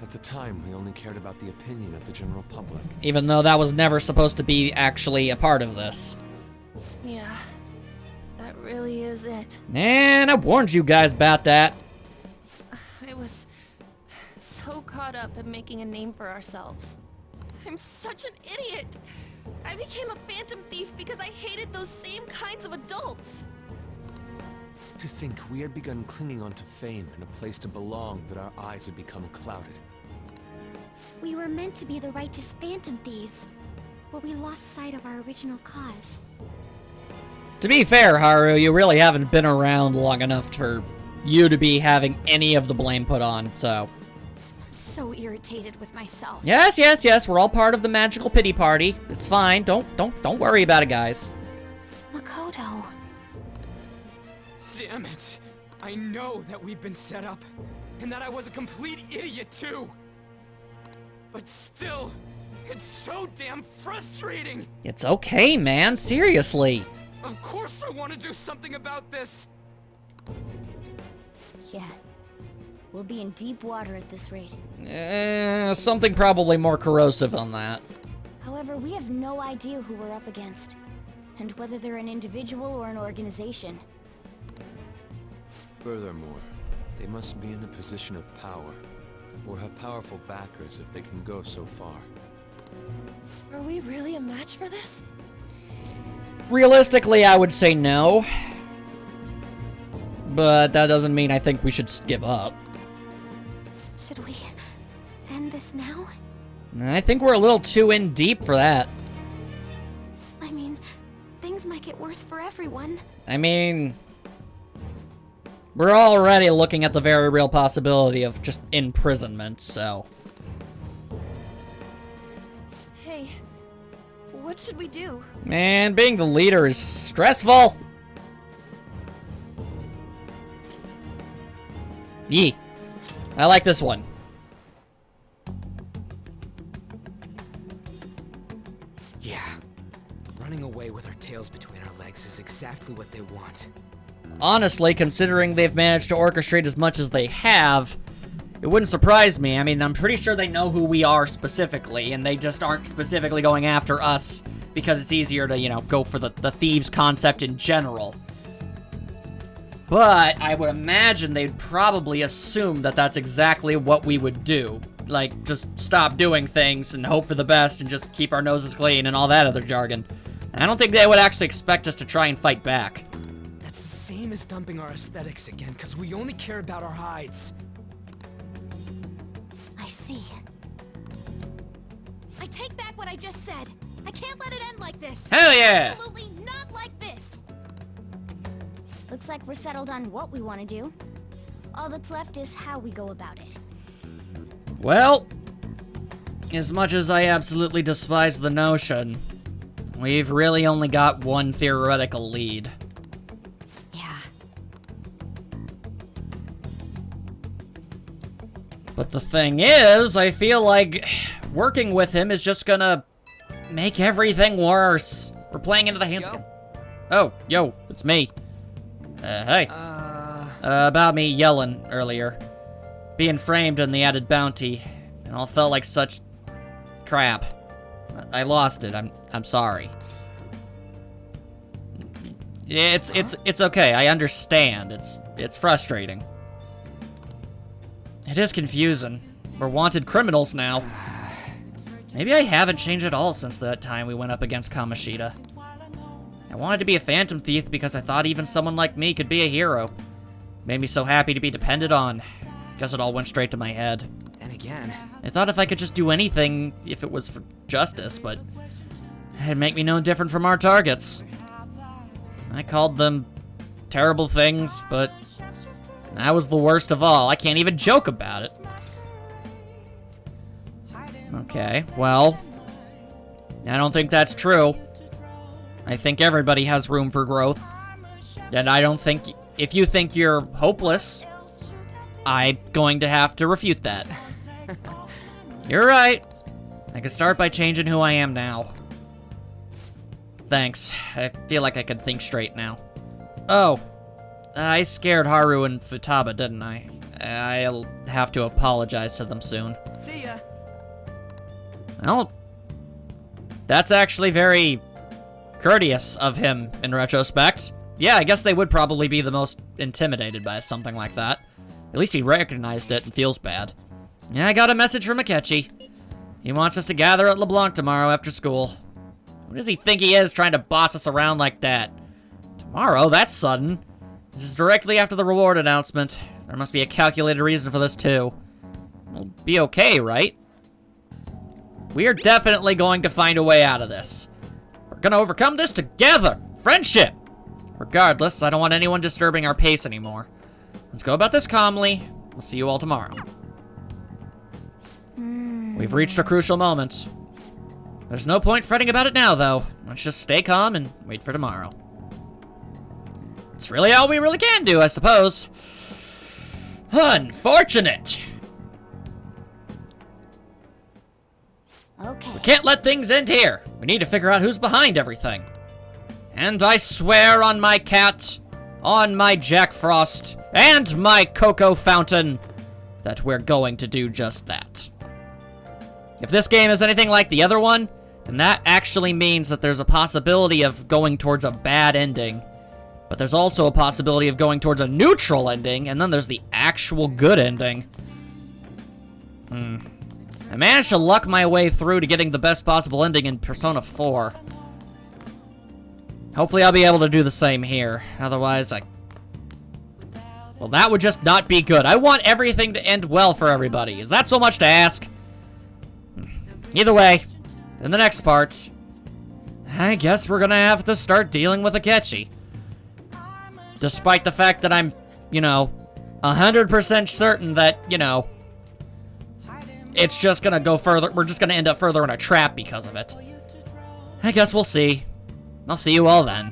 At the time, we only cared about the opinion of the general public. Even though that was never supposed to be actually a part of this. Yeah, that really is it. And I warned you guys about that. I was so caught up in making a name for ourselves. I'm such an idiot! I became a phantom thief because I hated those same kinds of adults! To think we had begun clinging onto fame and a place to belong, that our eyes had become clouded. We were meant to be the righteous Phantom Thieves, but we lost sight of our original cause. To be fair, Haru, you really haven't been around long enough for you to be having any of the blame put on, so... I'm so irritated with myself. Yes, we're all part of the magical pity party. It's fine. Don't worry about it, guys. Makoto. Damn it! I know that we've been set up, and that I was a complete idiot too! But still, it's so damn frustrating! It's okay, man. Seriously. Of course I want to do something about this! Yeah. We'll be in deep water at this rate. Something probably more corrosive on that. However, we have no idea who we're up against, and whether they're an individual or an organization. Furthermore, they must be in a position of power, or have powerful backers if they can go so far. Are we really a match for this? Realistically, I would say no. But that doesn't mean I think we should give up. Should we end this now? I think we're a little too in deep for that. I mean, things might get worse for everyone. I mean... we're already looking at the very real possibility of just imprisonment, so... Hey, what should we do? Man, being the leader is stressful! Yee. I like this one. Yeah. Running away with our tails between our legs is exactly what they want. Honestly, considering they've managed to orchestrate as much as they have, it wouldn't surprise me. I mean, I'm pretty sure they know who we are specifically, and they just aren't specifically going after us because it's easier to, you know, go for the thieves concept in general. But I would imagine they'd probably assume that that's exactly what we would do. Like, just stop doing things and hope for the best and just keep our noses clean and all that other jargon. I don't think they would actually expect us to try and fight back. That's the same as dumping our aesthetics again, because we only care about our hides. I see. I take back what I just said. I can't let it end like this. Hell yeah! Absolutely not like this. Looks like we're settled on what we want to do. All that's left is how we go about it. Well, as much as I absolutely despise the notion, we've really only got one theoretical lead. Yeah. But the thing is, I feel like working with him is just gonna make everything worse. We're playing into the hands again. Oh, yo, it's me. Hey. About me yelling earlier. Being framed in the added bounty. It all felt like such crap. I lost it. I'm sorry. It's okay. I understand. It's frustrating. It is confusing. We're wanted criminals now. Maybe I haven't changed at all since that time we went up against Kamoshida. I wanted to be a phantom thief because I thought even someone like me could be a hero. Made me so happy to be depended on. Guess it all went straight to my head. And again... I thought if I could just do anything, if it was for justice, but... it'd make me no different from our targets. I called them terrible things, but... that was the worst of all. I can't even joke about it. Okay, well... I don't think that's true. I think everybody has room for growth. And I don't think... if you think you're hopeless, I'm going to have to refute that. You're right. I could start by changing who I am now. Thanks. I feel like I can think straight now. Oh. I scared Haru and Futaba, didn't I? I'll have to apologize to them soon. See ya. Well, that's actually very courteous of him in retrospect. Yeah, I guess they would probably be the most intimidated by something like that. At least he recognized it and feels bad. Yeah, I got a message from Akechi. He wants us to gather at LeBlanc tomorrow after school. Who does he think he is trying to boss us around like that? Tomorrow? That's sudden. This is directly after the reward announcement. There must be a calculated reason for this, too. We'll be okay, right? We are definitely going to find a way out of this. We're gonna overcome this together! Friendship! Regardless, I don't want anyone disturbing our pace anymore. Let's go about this calmly. We'll see you all tomorrow. We've reached a crucial moment. There's no point fretting about it now, though. Let's just stay calm and wait for tomorrow. It's really all we really can do, I suppose. Unfortunate! Okay. We can't let things end here. We need to figure out who's behind everything. And I swear on my cat, on my Jack Frost, and my Cocoa Fountain, that we're going to do just that. If this game is anything like the other one, then that actually means that there's a possibility of going towards a bad ending. But there's also a possibility of going towards a neutral ending, and then there's the actual good ending. I managed to luck my way through to getting the best possible ending in Persona 4. Hopefully I'll be able to do the same here. Otherwise, well, that would just not be good. I want everything to end well for everybody. Is that so much to ask? Either way, in the next part, I guess we're gonna have to start dealing with Akechi. Despite the fact that I'm, 100% certain that, it's just gonna go further. We're just gonna end up further in a trap because of it. I guess we'll see. I'll see you all then.